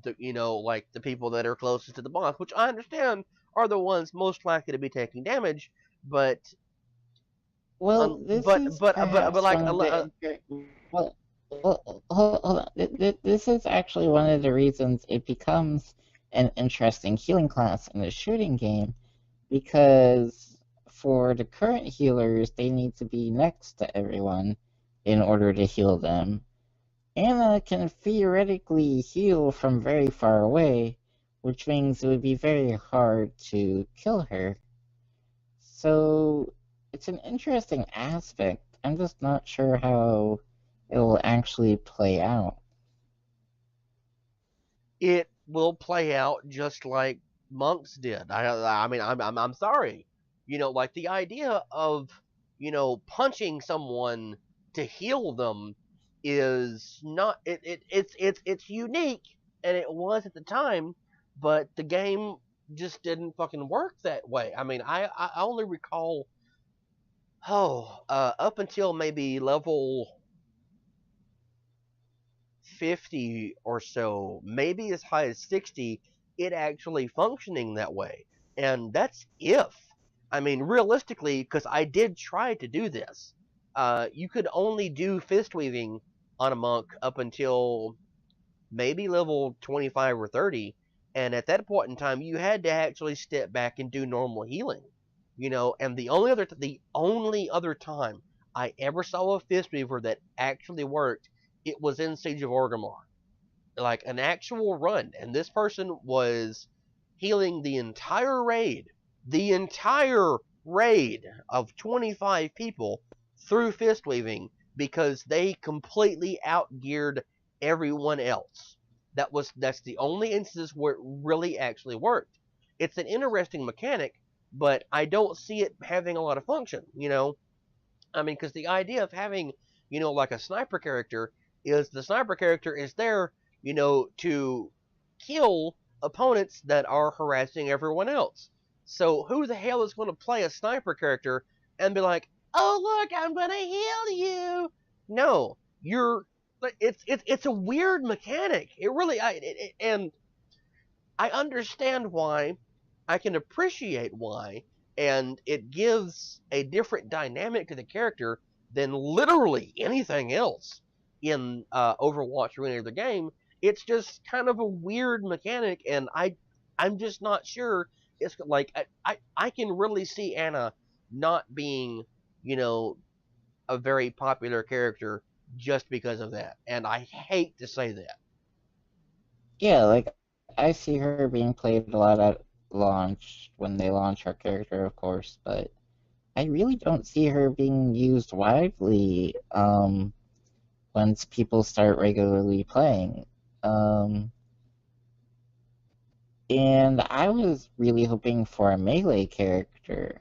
like the people that are closest to the boss, which I understand are the ones most likely to be taking damage, but Well, this is but perhaps like one of the well, hold on. This is actually one of the reasons it becomes an interesting healing class in a shooting game, because for the current healers, they need to be next to everyone in order to heal them. Anna can theoretically heal from very far away, which means it would be very hard to kill her. So it's an interesting aspect. I'm just not sure how it will actually play out. it will play out just like monks did. I mean, I'm sorry. Like the idea of punching someone to heal them is not it's unique, and it was at the time, but the game just didn't fucking work that way. I mean, I only recall, up until maybe level 50 or so, maybe as high as 60, it actually functioning that way. And that's if. I mean, realistically, because I did try to do this, you could only do fist weaving on a monk up until maybe level 25 or 30. And at that point in time, you had to actually step back and do normal healing. And the only other time I ever saw a fist weaver that actually worked, it was in Siege of Orgrimmar, like an actual run, and this person was healing the entire raid of 25 people through fist weaving because they completely outgeared everyone else. That's the only instance where it really actually worked. It's an interesting mechanic, but I don't see it having a lot of function. I mean, because the idea of having, like a sniper character is the sniper character is there, to kill opponents that are harassing everyone else. So who the hell is going to play a sniper character and be like, "Oh look, I'm going to heal you"? No, you're. It's a weird mechanic. It really, and I understand why. I can appreciate why, and it gives a different dynamic to the character than literally anything else in Overwatch or any other game. It's just kind of a weird mechanic, and I'm just not sure. It's like I can really see Anna not being, you know, a very popular character just because of that, and I hate to say that. Yeah, like I see her being played a lot at launch when they launch her character, of course, but I really don't see her being used widely once people start regularly playing. Um, and I was really hoping for a melee character.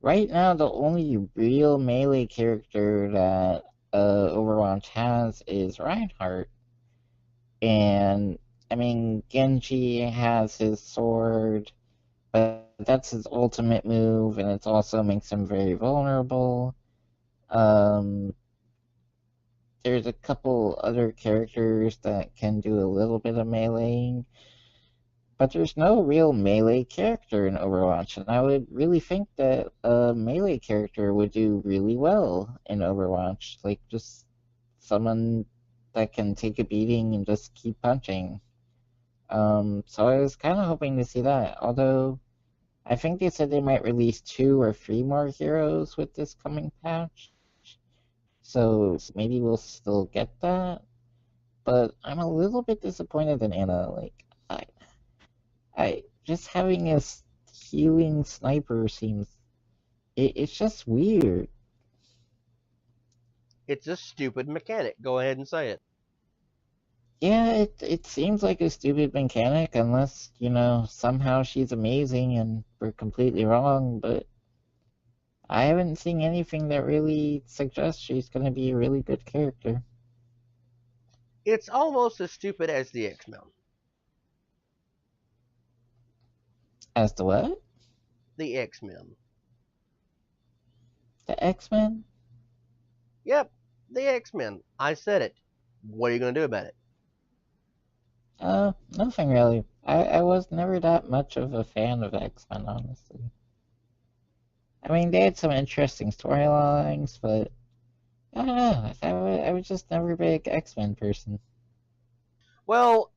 Right now, the only real melee character that Overwatch has is Reinhardt. And I mean, Genji has his sword, but that's his ultimate move, and it also makes him very vulnerable. Um, there's a couple other characters that can do a little bit of meleeing, but there's no real melee character in Overwatch, and I would really think that a melee character would do really well in Overwatch. Like, just someone that can take a beating and just keep punching. So I was kind of hoping to see that. Although I think they said they might release two or three more heroes with this coming patch, so maybe we'll still get that. But I'm a little bit disappointed in Anna. Like, I just having a healing sniper seems it's just weird. It's a stupid mechanic. Go ahead and say it. Yeah, it seems like a stupid mechanic unless, somehow she's amazing and we're completely wrong, but I haven't seen anything that really suggests she's going to be a really good character. It's almost as stupid as the X-Men. As to what? The X-Men. The X-Men? Yep, the X-Men. I said it. What are you going to do about it? Nothing really. I was never that much of a fan of X-Men, honestly. I mean, they had some interesting storylines, but I don't know. I was just never a big X-Men person. Well,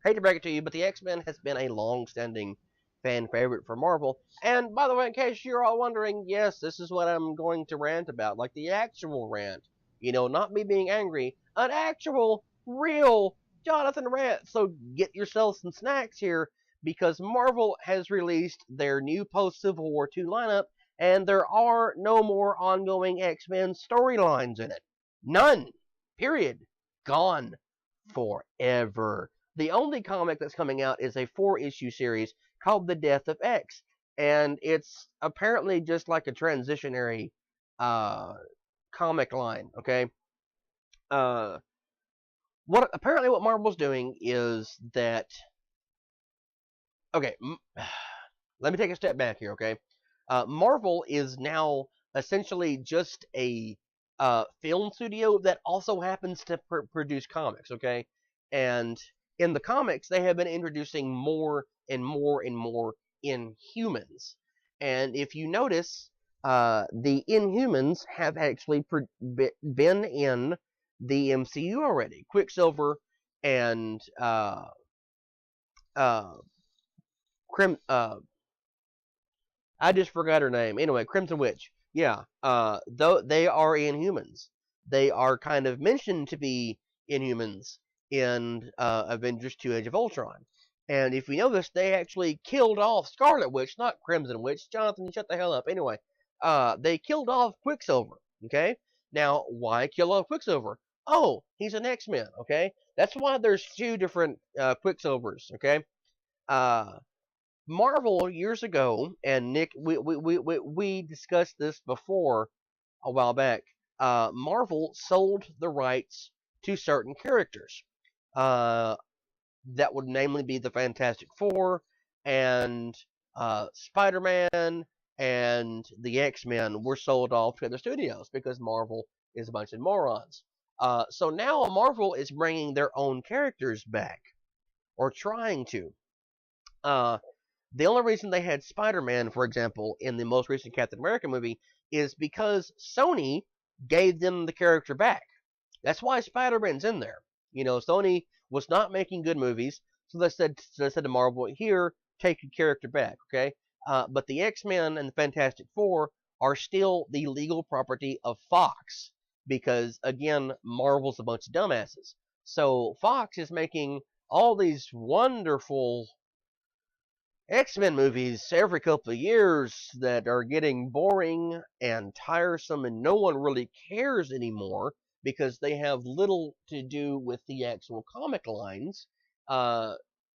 hate to break it to you, but the X-Men has been a long-standing fan favorite for Marvel. And by the way, in case you're all wondering, yes, this is what I'm going to rant about, like the actual rant. Not me being angry, an actual, real Jonathan rant. So get yourself some snacks here because Marvel has released their new post-Civil War II lineup, and there are no more ongoing X-Men storylines in it. None. Period. Gone forever. The only comic that's coming out is a 4-issue series called The Death of X, and it's apparently just like a transitionary uh, comic line. Okay, uh, what Marvel's doing is that okay. Let me take a step back here. Okay, Marvel is now essentially just a film studio that also happens to produce comics. Okay, and in the comics, they have been introducing more and more and more Inhumans. And if you notice, the Inhumans have actually been in the MCU already. Quicksilver and uh, Crim, I just forgot her name. Anyway, Crimson Witch. Yeah. Though they are Inhumans, they are kind of mentioned to be Inhumans in Avengers 2 Age of Ultron. And if you notice, they actually killed off Scarlet Witch, not Crimson Witch. Jonathan, shut the hell up. Anyway, they killed off Quicksilver. Okay? Now, why kill off Quicksilver? Oh, he's an X-Men. Okay? That's why there's two different Quicksilvers. Okay? Uh, Marvel years ago, and Nick, we discussed this before a while back. Marvel sold the rights to certain characters. Uh, that would namely be the Fantastic Four and Spider Man and the X Men were sold off to other studios because Marvel is a bunch of morons. So now Marvel is bringing their own characters back. or trying to. Uh, the only reason they had Spider-Man, for example, in the most recent Captain America movie is because Sony gave them the character back. That's why Spider-Man's in there. Sony was not making good movies, so they said to Marvel, "Here, take your character back." Okay, but the X-Men and the Fantastic Four are still the legal property of Fox because, again, Marvel's a bunch of dumbasses. So Fox is making all these wonderful X-Men movies every couple of years that are getting boring and tiresome, and no one really cares anymore because they have little to do with the actual comic lines. Uh,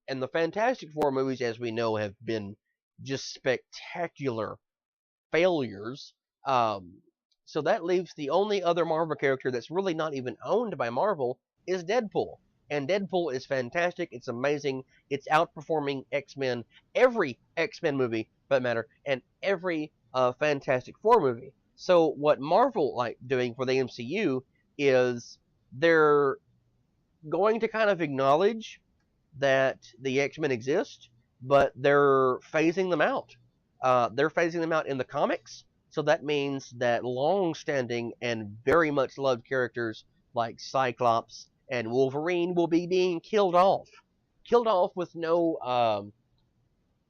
and the Fantastic Four movies, as we know, have been just spectacular failures. Um, so that leaves the only other Marvel character that's really not even owned by Marvel is Deadpool. And Deadpool is fantastic. It's amazing. It's outperforming X-Men, every X-Men movie, for that matter, and every Fantastic Four movie. So what Marvel like doing for the MCU is they're going to kind of acknowledge that the X-Men exist, but they're phasing them out. They're phasing them out in the comics, so that means that long-standing and very much loved characters like Cyclops and Wolverine will be being killed off with no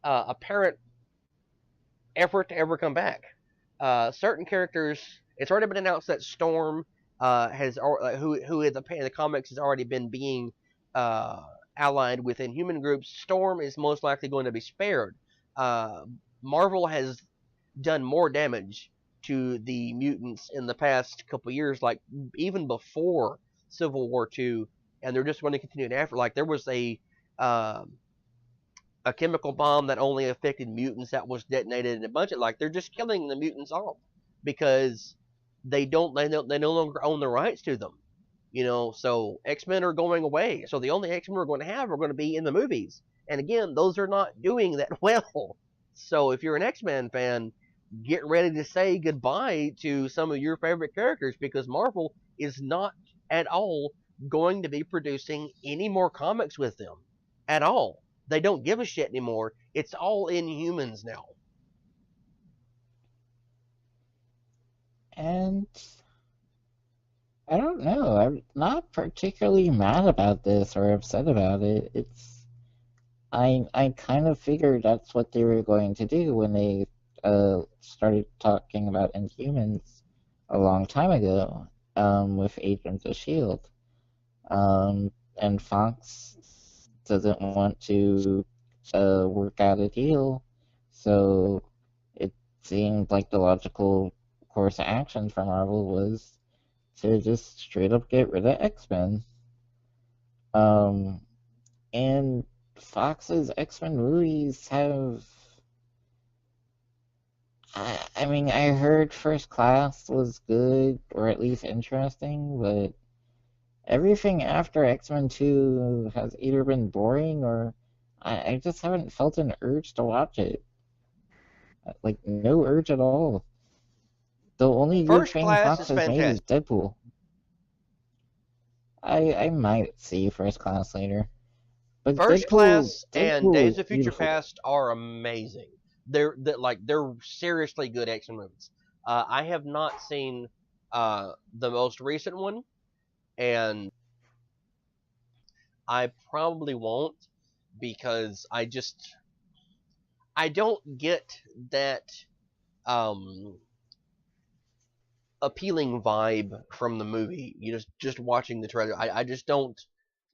apparent effort to ever come back. Certain characters, it's already been announced that Storm who in the comics has already been being uh, allied with inhuman groups. Storm is most likely going to be spared. Uh, Marvel has done more damage to the mutants in the past couple years, like even before Civil War II, and they're just going to continue after. Like there was uh, a chemical bomb that only affected mutants that was detonated in a bunch of like they're just killing the mutants off because they no longer own the rights to them. So X-Men are going away. So the only X-Men we're going to have are going to be in the movies. And again, those are not doing that well. So if you're an X-Men fan, get ready to say goodbye to some of your favorite characters because Marvel is not at all going to be producing any more comics with them at all. They don't give a shit anymore. It's all Inhumans now. And I don't know. I'm not particularly mad about this or upset about it. I kind of figured that's what they were going to do when they started talking about Inhumans a long time ago with Agents of Shield. And Fox doesn't want to work out a deal, so it seemed like the logical course of action for Marvel was to just straight up get rid of X-Men. Um, and Fox's X-Men movies have. I mean, I heard First Class was good, or at least interesting, but everything after X-Men 2 has either been boring or I just haven't felt an urge to watch it. Like, no urge at all. The only good First thing Class Fox is has made is fantastic. Deadpool. I might see First Class later. But First Deadpool, Class and Deadpool Days is of Future beautiful. Past are amazing. They're seriously good action movies. I have not seen the most recent one, and I probably won't because I don't get that um, appealing vibe from the movie. Just watching the trailer. I just don't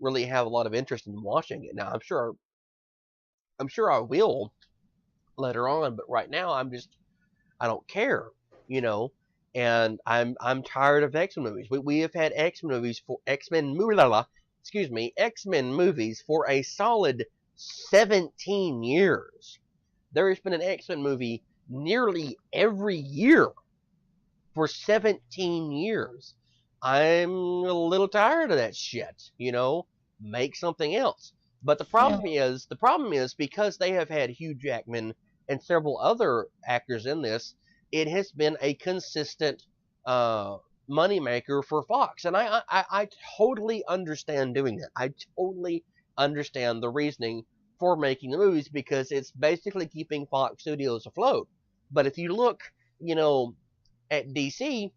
really have a lot of interest in watching it. Now I'm sure I will later on, but right now I don't care, you know. And I'm tired of X Men movies. We have had X Men X Men movies for a solid 17 years. There has been an X Men movie nearly every year for 17 years. I'm a little tired of that shit. Make something else. But Yeah, the problem is because they have had Hugh Jackman and several other actors in this, it has been a consistent uh, moneymaker for Fox, and I totally understand doing that. I totally understand the reasoning for making the movies because it's basically keeping Fox Studios afloat. But if you look, you know, at DC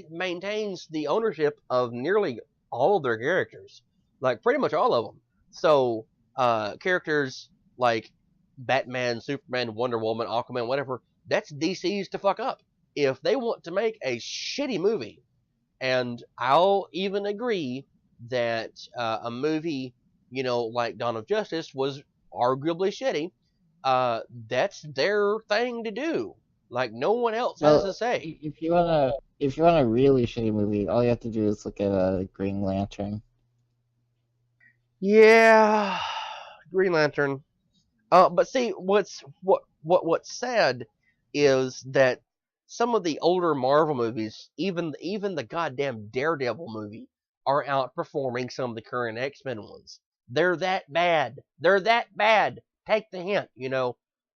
maintains the ownership of nearly all of their characters, like pretty much all of them. So characters like Batman, Superman, Wonder Woman, Aquaman, whatever, that's DC's to fuck up. If they want to make a shitty movie, and I'll even agree that a movie, like Dawn of Justice was arguably shitty, that's their thing to do. Like no one else has a Well, say. if you want a really shitty movie, all you have to do is look at Green Lantern. Yeah, Green Lantern. But see, what's sad is that some of the older Marvel movies, even the goddamn Daredevil movie, are outperforming some of the current X-Men ones. They're that bad. They're that bad. Take the hint.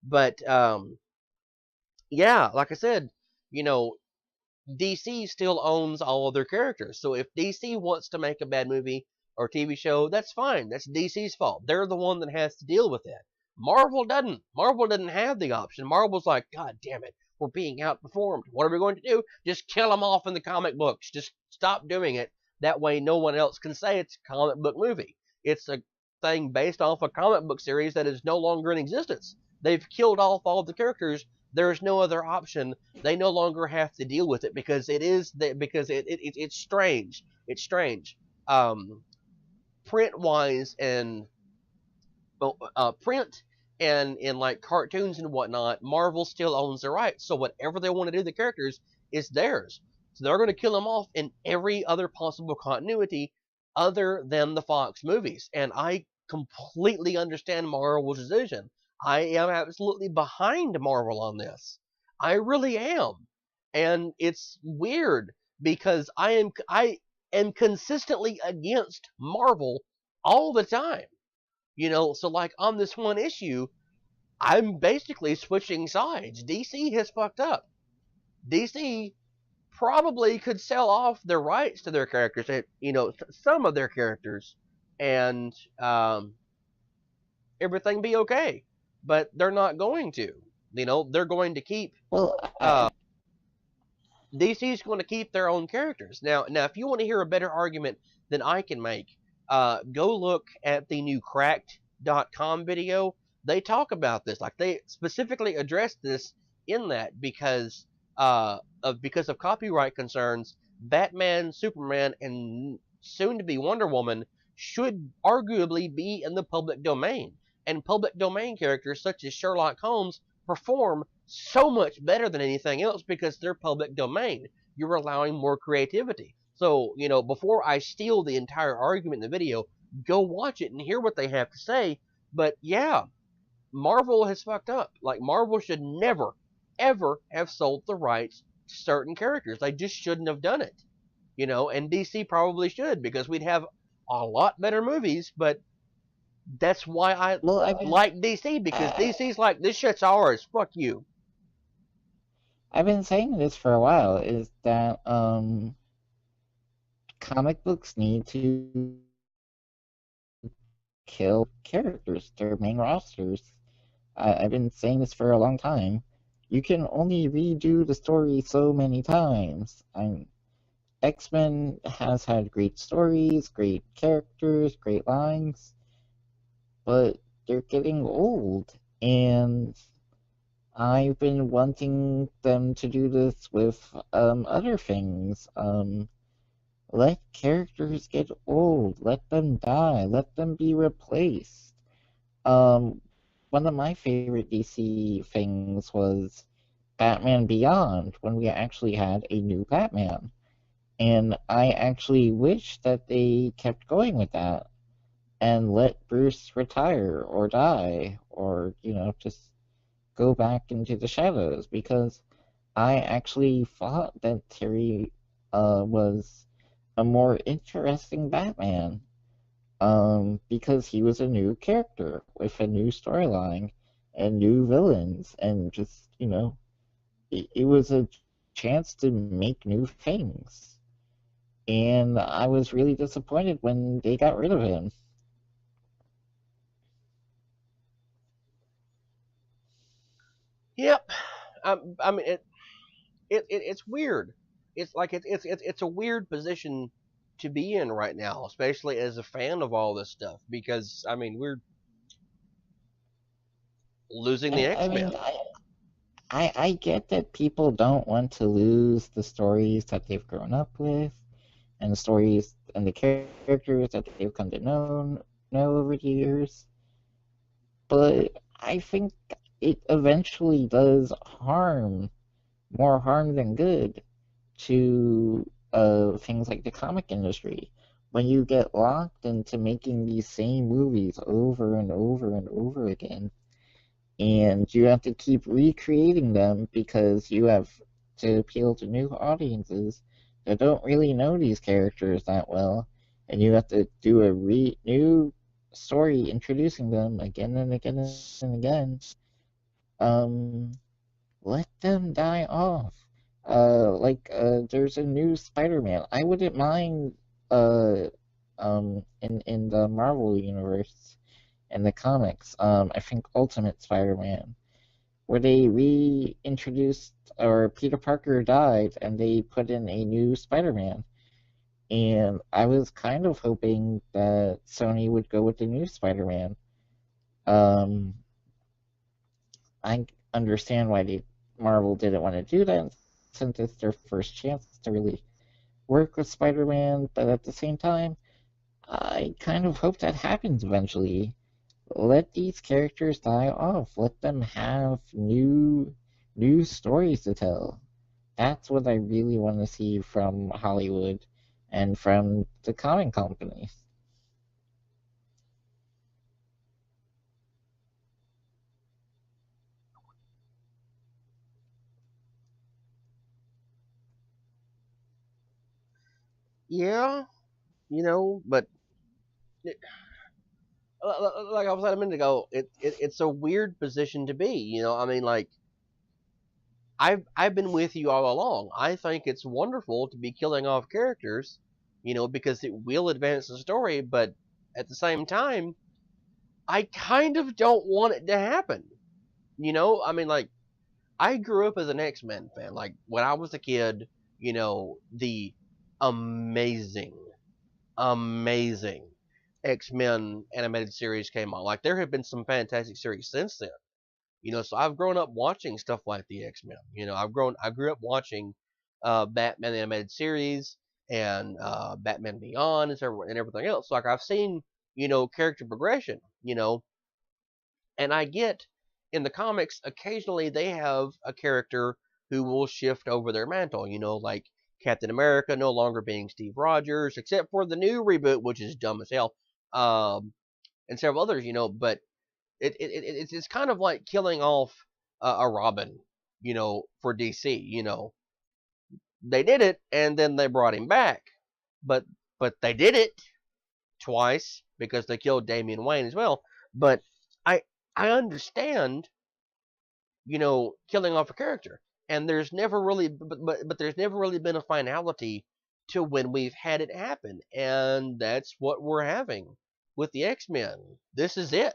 But yeah, like I said, you know, DC still owns all of their characters. So if DC wants to make a bad movie or TV show, that's fine. That's DC's fault. They're the one that has to deal with it. Marvel doesn't. Marvel didn't have the option. Marvel's like, God damn it, we're being outperformed. What are we going to do? Just kill them off in the comic books. Just stop doing it. That way no one else can say it's a comic book movie. It's a thing based off a comic book series that is no longer in existence. They've killed off all of the characters. There's no other option. They no longer have to deal with it because it's strange. It's strange. Um, Print wise and print and in like cartoons and whatnot, Marvel still owns the rights. So whatever they want to do to the characters is theirs. So they're going to kill them off in every other possible continuity other than the Fox movies. And I completely understand Marvel's decision. I am absolutely behind Marvel on this. I really am. And it's weird because I am consistently against Marvel all the time. So like on this one issue, I'm basically switching sides. DC has fucked up. DC probably could sell off their rights to their characters, some of their characters, and everything be okay. But they're not going to. They're going to keep. Well, Uh, DC's going to keep their own characters. Now, if you want to hear a better argument than I can make, go look at the new Cracked.com video. They talk about this, like they specifically address this in that because of copyright concerns. Batman, Superman, and soon to be Wonder Woman should arguably be in the public domain, and public domain characters such as Sherlock Holmes perform so much better than anything else because they're public domain. You're allowing more creativity. So, before I steal the entire argument in the video, go watch it and hear what they have to say. But yeah, Marvel has fucked up. Like, Marvel should never, ever have sold the rights to certain characters. They just shouldn't have done it. And DC probably should because we'd have a lot better movies, but that's why I well, I've been like DC because DC's like, this shit's ours. Fuck you. I've been saying this for a while. Is that comic books need to kill characters, their main rosters. I've been saying this for a long time. You can only redo the story so many times. X-Men has had great stories, great characters, great lines, but they're getting old, and I've been wanting them to do this with other things. Let characters get old, let them die, let them be replaced. Um, One of my favorite DC things was Batman Beyond, when we actually had a new Batman. And I actually wish that they kept going with that and let Bruce retire or die or, just go back into the shadows because I actually thought that Terry was a more interesting Batman because he was a new character with a new storyline and new villains and just, it was a chance to make new things. and I was really disappointed when they got rid of him. Yep. I mean, it's weird. It's like it's a weird position to be in right now, especially as a fan of all this stuff, because I mean we're losing the I X mean, Men. I get that people don't want to lose the stories that they've grown up with, and the stories and the characters that they've come to know over the years. But I think it eventually does more harm than good, to things like the comic industry. When you get locked into making these same movies over and over and over again, and you have to keep recreating them because you have to appeal to new audiences that don't really know these characters that well, and you have to do a new story introducing them again and again and again. Um, Let them die off. There's a new Spider-Man. I wouldn't mind uh in the Marvel universe, in the comics, I think Ultimate Spider-Man, where they reintroduced, or Peter Parker died and they put in a new Spider-Man. And I was kind of hoping that Sony would go with the new Spider-Man. Um, I understand why Marvel didn't want to do that, since it's their first chance to really work with Spider-Man, but at the same time, I kind of hope that happens eventually. Let these characters die off. Let them have new stories to tell. That's what I really want to see from Hollywood and from the comic companies. Yeah, but like I was saying a minute ago, it's a weird position to be. I mean, like I've been with you all along. I think it's wonderful to be killing off characters, because it will advance the story. But at the same time, I kind of don't want it to happen. I mean, like I grew up as an X Men fan. Like when I was a kid, the amazing, amazing X Men animated series came on. Like there have been some fantastic series since then. So I've grown up watching stuff like the X Men. I grew up watching Batman the animated series and Batman Beyond and everything else. Like I've seen character progression. And I get in the comics occasionally they have a character who will shift over their mantle. Like Captain America no longer being Steve Rogers, except for the new reboot, which is dumb as hell, and several others. But it's kind of like killing off a Robin, for DC. They did it and then they brought him back, but they did it twice because they killed Damian Wayne as well. But I I understand, killing off a character, and there's never really but there's never really been a finality to when we've had it happen, and that's what we're having with the X-Men. This is it.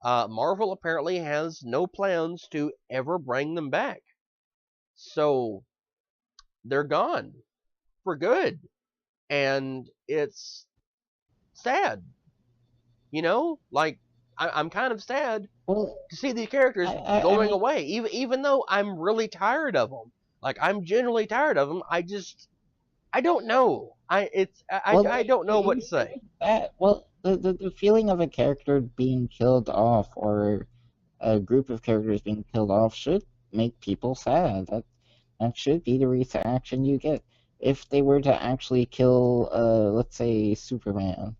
Marvel apparently has no plans to ever bring them back. So they're gone for good. And it's sad, Like, I'm kind of sad Well, to see these I, characters I, I going mean, away, even though I'm really tired of them. Like, I'm genuinely tired of them. I don't know. I don't know what you to say. that well, the feeling of a character being killed off, or a group of characters being killed off, should make people sad. That should be the reaction you get. If they were to actually kill, let's say, Superman,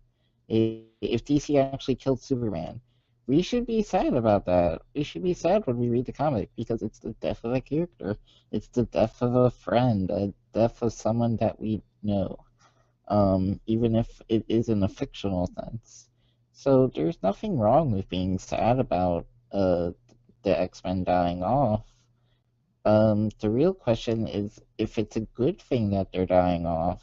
if DC actually killed Superman, we should be sad about that. We should be sad when we read the comic, because it's the death of a character. It's the death of a friend, a death of someone that we know, even if it is in a fictional sense. So there's nothing wrong with being sad about the X-Men dying off. The real question is if it's a good thing that they're dying off.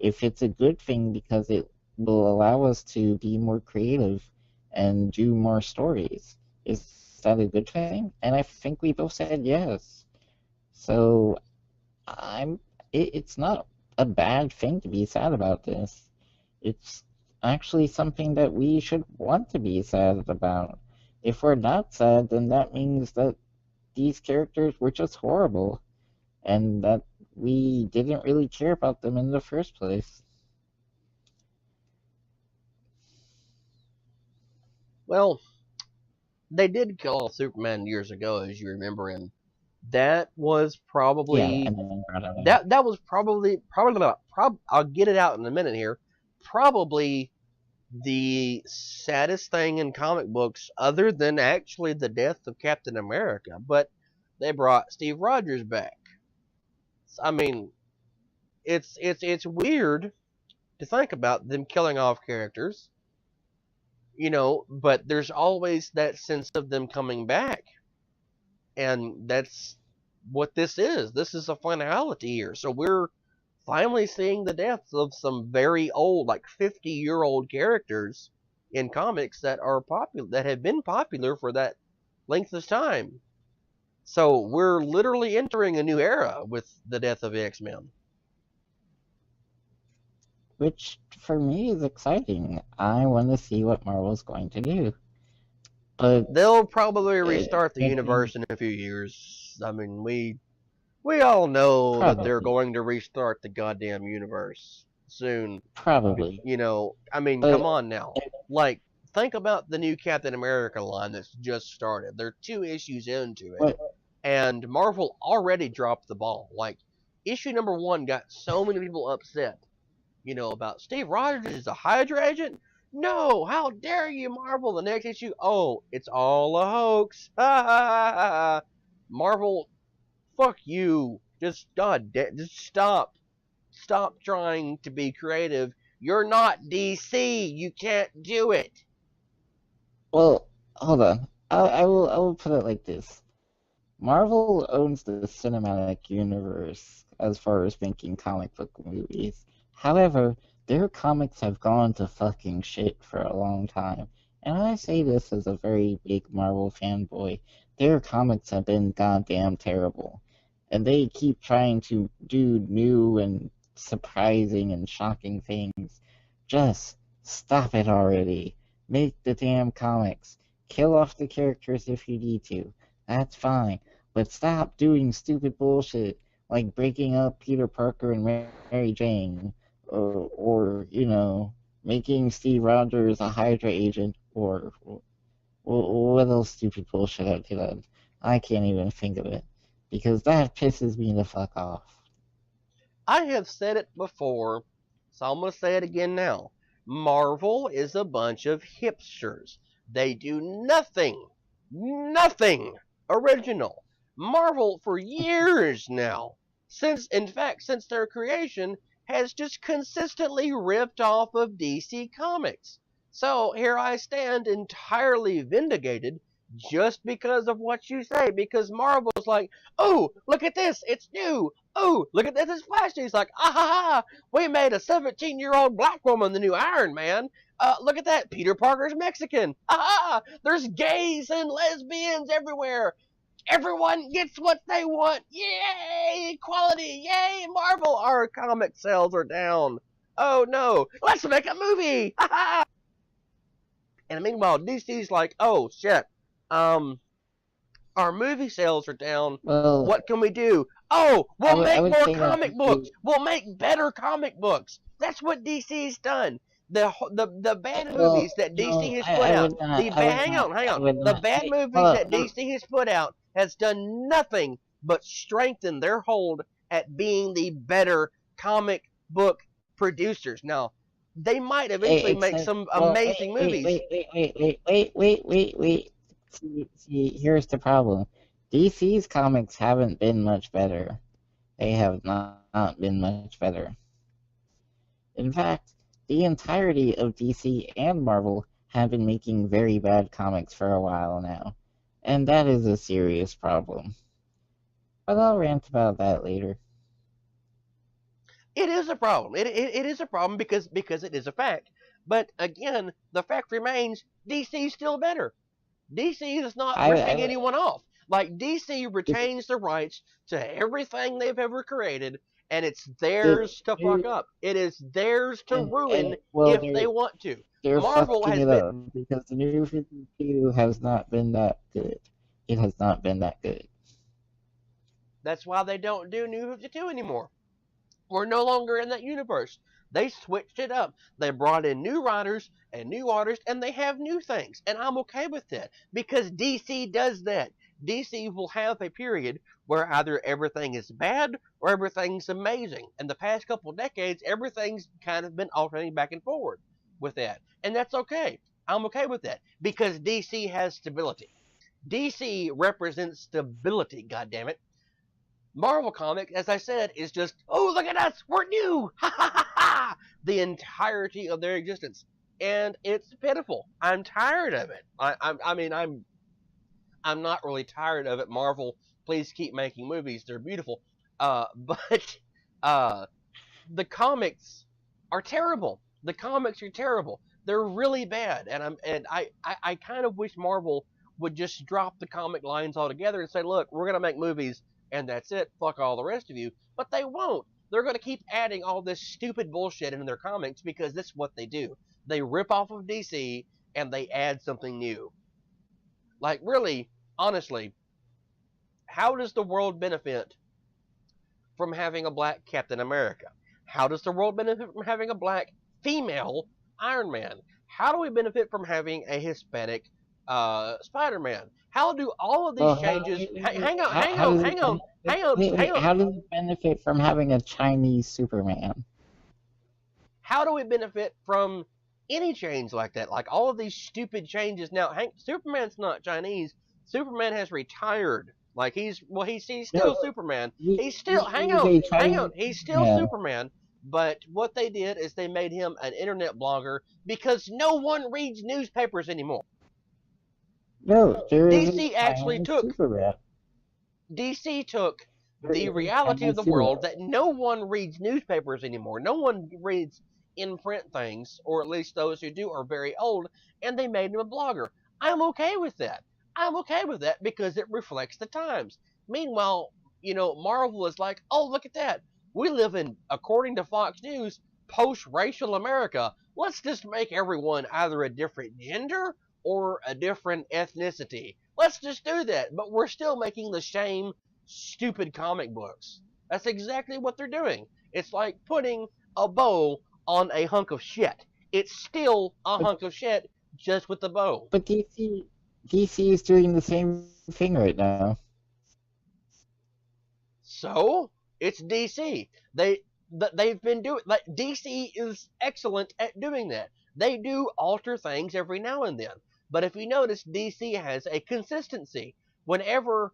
if it's a good thing because it will allow us to be more creative and do more stories. Is that a good thing? And I think we both said yes. So I'm it's not a bad thing to be sad about this. It's actually something that we should want to be sad about. If we're not sad, then that means that these characters were just horrible and that we didn't really care about them in the first place. Well, they did kill off Superman years ago, as you remember, and that was Yeah, probably and then brought it up. that was probably I'll get it out in a minute here. Probably the saddest thing in comic books, other than actually the death of Captain America. But they brought Steve Rogers back. I mean, it's weird to think about them killing off characters, but there's always that sense of them coming back, and that's what this is. This is a finality here. So we're finally seeing the deaths of some very old, like 50-year-old characters in comics that are popular, that have been popular for that length of time. So we're literally entering a new era with the death of the X-Men. Which for me is exciting. I want to see what Marvel's going to do. But They'll probably it, restart the it, universe in a few years. I mean, we all know that they're probably, going to restart the goddamn universe soon. probably. I mean, come But on now. Like, think about the new Captain America line that's just started. They're 2 issues into it, what and Marvel already dropped the ball. Like, issue number 1 got so many people upset, about Steve Rogers is a Hydra agent. No, how dare you, Marvel? The next issue, oh, it's all a hoax. Marvel, fuck you. Just just stop trying to be creative. You're not DC. You can't do it. well, hold on. I will put it like this. Marvel owns the cinematic universe as far as making comic book movies. However, their comics have gone to fucking shit for a long time. And I say this as a very big Marvel fanboy. Their comics have been goddamn terrible. And they keep trying to do new and surprising and shocking things. Just stop it already. Make the damn comics. Kill off the characters if you need to. That's fine. But stop doing stupid bullshit like breaking up Peter Parker and Mary Jane, or making Steve Rogers a Hydra agent, or what else stupid bullshit have they done? I can't even think of it because that pisses me the fuck off. I have said it before, so I'm going to say it again now. Marvel is a bunch of hipsters. They do nothing original. Marvel, for years now, since their creation, has just consistently ripped off of DC Comics. So here I stand entirely vindicated just because of what you say, because Marvel's like, oh, look at this, it's new. Oh, look at this, it's flashy. He's like, ah ha ha, we made a 17-year-old black woman the new Iron Man. Look at that, Peter Parker's Mexican. Ah ha, there's gays and lesbians everywhere. Everyone gets what they want. Yay, equality. Yay, Marvel. Our comic sales are down. Oh no, let's make a movie. Ha ha. And meanwhile, DC's like, oh shit. Um, our movie sales are down. Well, What can we do? Oh, we'll I make would more say that comic books. We'll make better comic books. That's what DC's done. The bad well, movies that DC no, has put I out. would not, I would Hang not, on, hang I on. would The not. bad Wait, movies hold that on, DC has put out has done nothing but strengthen their hold at being the better comic book producers. Now, they might eventually make except, some well, amazing movies. wait. See, here's the problem. DC's comics haven't been much better. They have not been much better. In fact, the entirety of DC and Marvel have been making very bad comics for a while now, and that is a serious problem. But I'll rant about that later. It is a problem. It is a problem because it is a fact. But again, the fact remains DC is still better. DC is not ripping I anyone off. Like DC this, retains the rights to everything they've ever created, and it's the theirs to fuck new up. It is theirs to and ruin well, if they want to. they're Marvel fucking has it been. up because the new 52 has not been that good. It has not been that good. That's why they don't do New 52 anymore. We're no longer in that universe. They switched it up. They brought in new writers and new artists, and they have new things. And I'm okay with that because DC does that. DC will have a period where either everything is bad or everything's amazing. In the past couple of decades, everything's kind of been alternating back and forward with that. And that's okay. I'm okay with that because DC has stability. DC represents stability, goddammit. Marvel Comics, as I said, is just, oh, look at us, we're new, ha ha ha ha, the entirety of their existence, and it's pitiful. I'm tired of it. I'm not really tired of it. Marvel, please keep making movies. They're beautiful, but uh, the comics are terrible. The comics are terrible. They're really bad, and I kind of wish Marvel would just drop the comic lines altogether and say, look, we're gonna make movies, and that's it. Fuck all the rest of you. But they won't. They're gonna keep adding all this stupid bullshit into their comics because that's what they do. They rip off of DC and they add something new. Like really, honestly, how does the world benefit from having a black Captain America? How does the world benefit from having a black female Iron Man? How do we benefit from having a Hispanic Spider Man? How do all of these Well, changes? Hang on, how, hang how on, does it hang on, benefit? hang on, Wait, hang wait, on. how does it benefit from having a Chinese Superman? How do we benefit from any change like that? Like all of these stupid changes. Now, Superman's not Chinese. Superman has retired. Like he's still No, Superman. He's still he is a hang on. Chinese He's still Superman. Superman. But what they did is they made him an internet blogger because no one reads newspapers anymore. No, there is a DC actually Chinese took Superman. DC took There the is a reality of Chinese the Superman. world that no one reads newspapers anymore. No one reads in print things, or at least those who do are very old, and they made him a blogger. I'm okay with that. I'm okay with that because it reflects the times. Meanwhile, Marvel is like, oh, look at that. We live in, according to Fox News, post racial America. Let's just make everyone either a different gender or a different ethnicity. Let's just do that. But we're still making the same stupid comic books. That's exactly what they're doing. It's like putting a bow on a hunk of shit. It's still a But hunk of shit, just with the bow. but DC is doing the same thing right now. So it's DC. They've been doing, like, DC is excellent at doing that. They do alter things every now and then. But if you notice, DC has a consistency. Whenever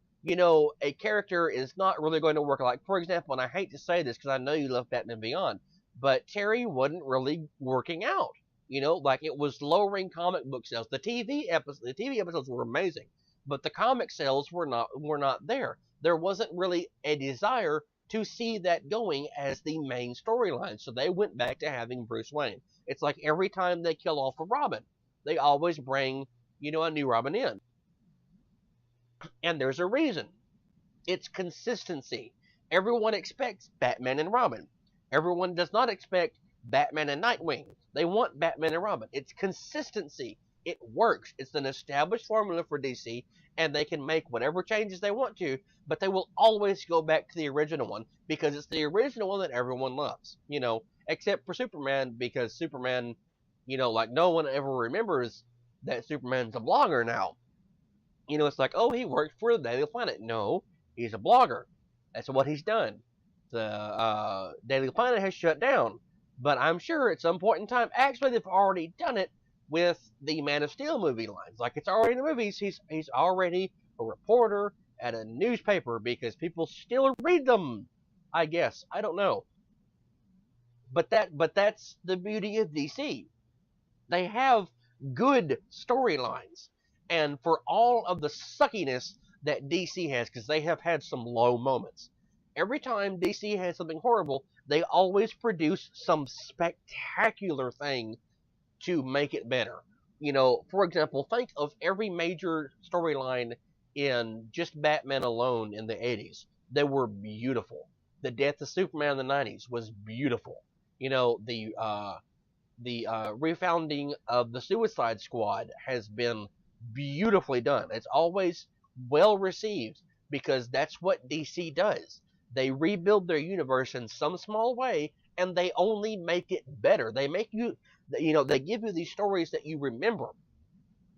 a character is not really going to work, like for example, and I hate to say this because I know you love Batman Beyond, but Terry wasn't really working out. Like it was lowering comic book sales. The TV episodes were amazing, but the comic sales were not there. There wasn't really a desire to see that going as the main storyline. So they went back to having Bruce Wayne. It's like every time they kill off a Robin, they always bring, a new Robin in. And there's a reason. It's consistency. Everyone expects Batman and Robin. Everyone does not expect Batman and Nightwing. They want Batman and Robin. It's consistency. It works. It's an established formula for DC, and they can make whatever changes they want to, but they will always go back to the original one because it's the original one that everyone loves. Except for Superman, because Superman, like no one ever remembers that Superman's a blogger now. It's like, oh, he worked for the Daily Planet. No, he's a blogger. That's what he's done. The Daily Planet has shut down, but I'm sure at some point in time, actually, they've already done it with the Man of Steel movie lines. Like it's already in the movies. He's already a reporter at a newspaper because people still read them. I guess I don't know, but that's the beauty of DC. They have good storylines. And for all of the suckiness that DC has, because they have had some low moments, every time DC has something horrible, They always produce some spectacular thing to make it better. For example, think of every major storyline in just Batman alone in the 80s. They were beautiful. The death of Superman in the 90s was beautiful. The refounding of the Suicide Squad has been beautifully done. It's always well received because that's what DC does. They rebuild their universe in some small way and they only make it better. They give you these stories that you remember,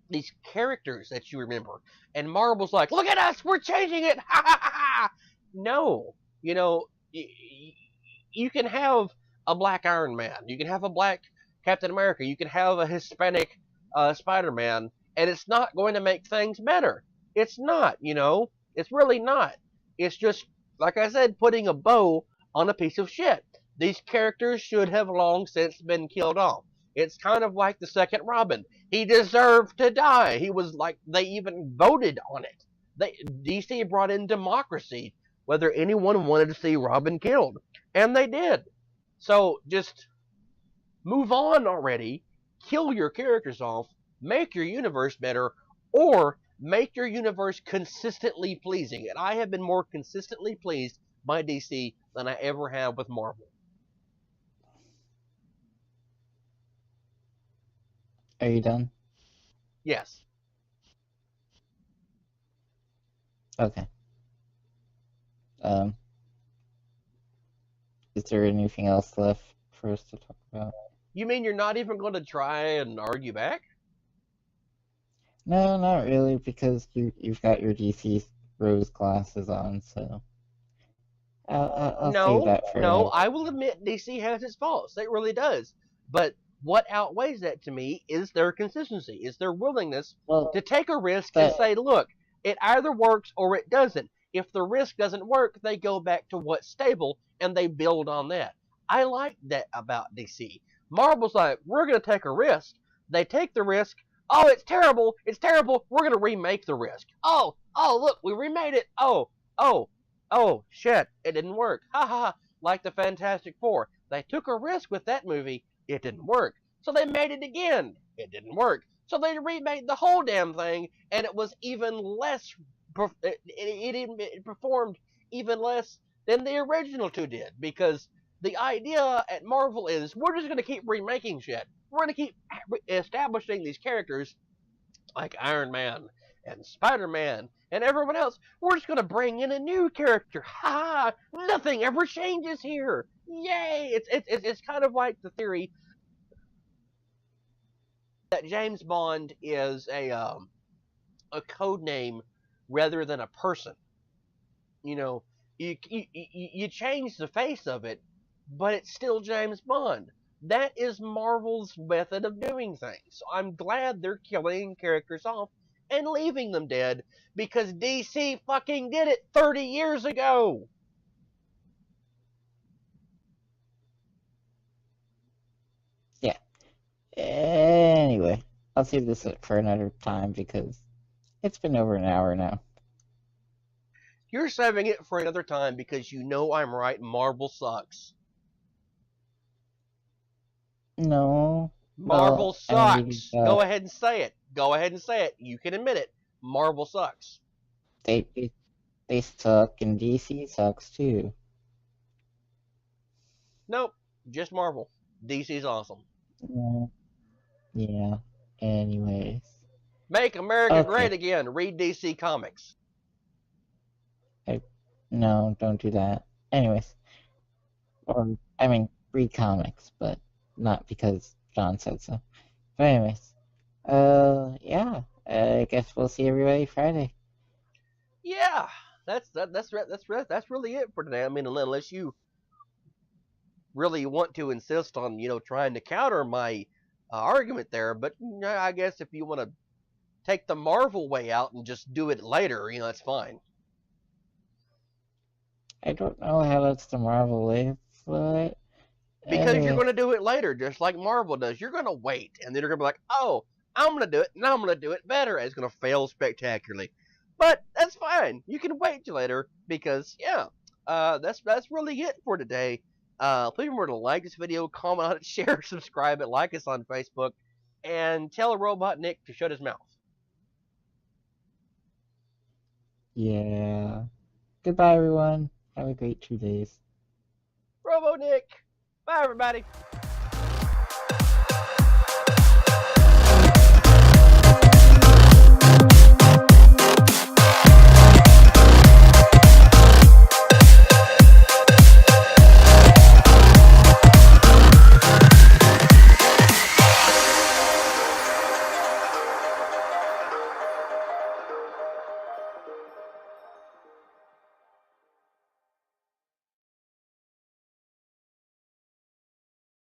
these characters that you remember. And Marvel's like, look at us, we're changing it. Ha ha ha ha. No, you know, you can have a black Iron Man, you can have a black Captain America, you can have a Hispanic Spider Man, and it's not going to make things better. It's not, it's really not. It's just, like I said, putting a bow on a piece of shit. These characters should have long since been killed off. It's kind of like the second Robin. He deserved to die. He was like, they even voted on it. DC brought in democracy, whether anyone wanted to see Robin killed. And they did. So just move on already, kill your characters off, make your universe better, or make your universe consistently pleasing. And I have been more consistently pleased by DC than I ever have with Marvel. Are you done? Yes. Okay. Um, is there anything else left for us to talk about? You mean you're not even going to try and argue back? No, not really, because you've got your DC rose glasses on, so I'll save No, that for no, another. I will admit DC has its faults. It really does. But what outweighs that to me is their consistency, is their willingness Well, to take a risk and that say, look, it either works or it doesn't. If the risk doesn't work, they go back to what's stable and they build on that. I like that about DC. Marvel's like, we're going to take a risk. They take the risk. Oh, it's terrible. It's terrible. We're going to remake the risk. Oh, look, we remade it. Oh, shit, it didn't work. Ha ha ha. Like the Fantastic Four. They took a risk with that movie. It didn't work. So they made it again. It didn't work. So they remade the whole damn thing, and it was even less. It performed even less than the original two did because the idea at Marvel is we're just going to keep remaking shit. We're going to keep establishing these characters like Iron Man and Spider Man and everyone else. We're just going to bring in a new character. Ha! Nothing ever changes here. Yay! It's kind of like the theory that James Bond is a code name rather than a person. You know, you change the face of it, but it's still James Bond. That is Marvel's method of doing things. So I'm glad they're killing characters off and leaving them dead because DC fucking did it 30 years ago. yeah. Anyway, I'll save this for another time because it's been over an hour now. You're saving it for another time because you know I'm right. Marvel sucks. No, Marvel well, I mean, sucks. Go ahead and say it. Go ahead and say it. You can admit it. Marvel sucks. they they, they suck, and DC sucks too. Nope. Just Marvel. DC's awesome. Yeah. Yeah. Anyways, Make America okay. great again. Read DC Comics. I no, don't do that. Anyways, or I mean, read comics, but not because John said so. But anyways, yeah. I guess we'll see everybody Friday. Yeah, that's really it for today. I mean, unless you really want to insist on trying to counter my argument there, but I guess if you want to take the Marvel way out and just do it later, that's fine. I don't know how that's the Marvel way, but Because you're anyway, going to do it later, just like Marvel does. You're going to wait, and then you're going to be like, oh, I'm going to do it, and I'm going to do it better. And it's going to fail spectacularly. But that's fine. You can wait till later because, yeah, that's really it for today. Please remember to like this video, comment on it, share, subscribe it, like us on Facebook, and tell Robot Nick to shut his mouth. Yeah. Goodbye, everyone. Have a great 2 days. Robo Nick! Bye, everybody!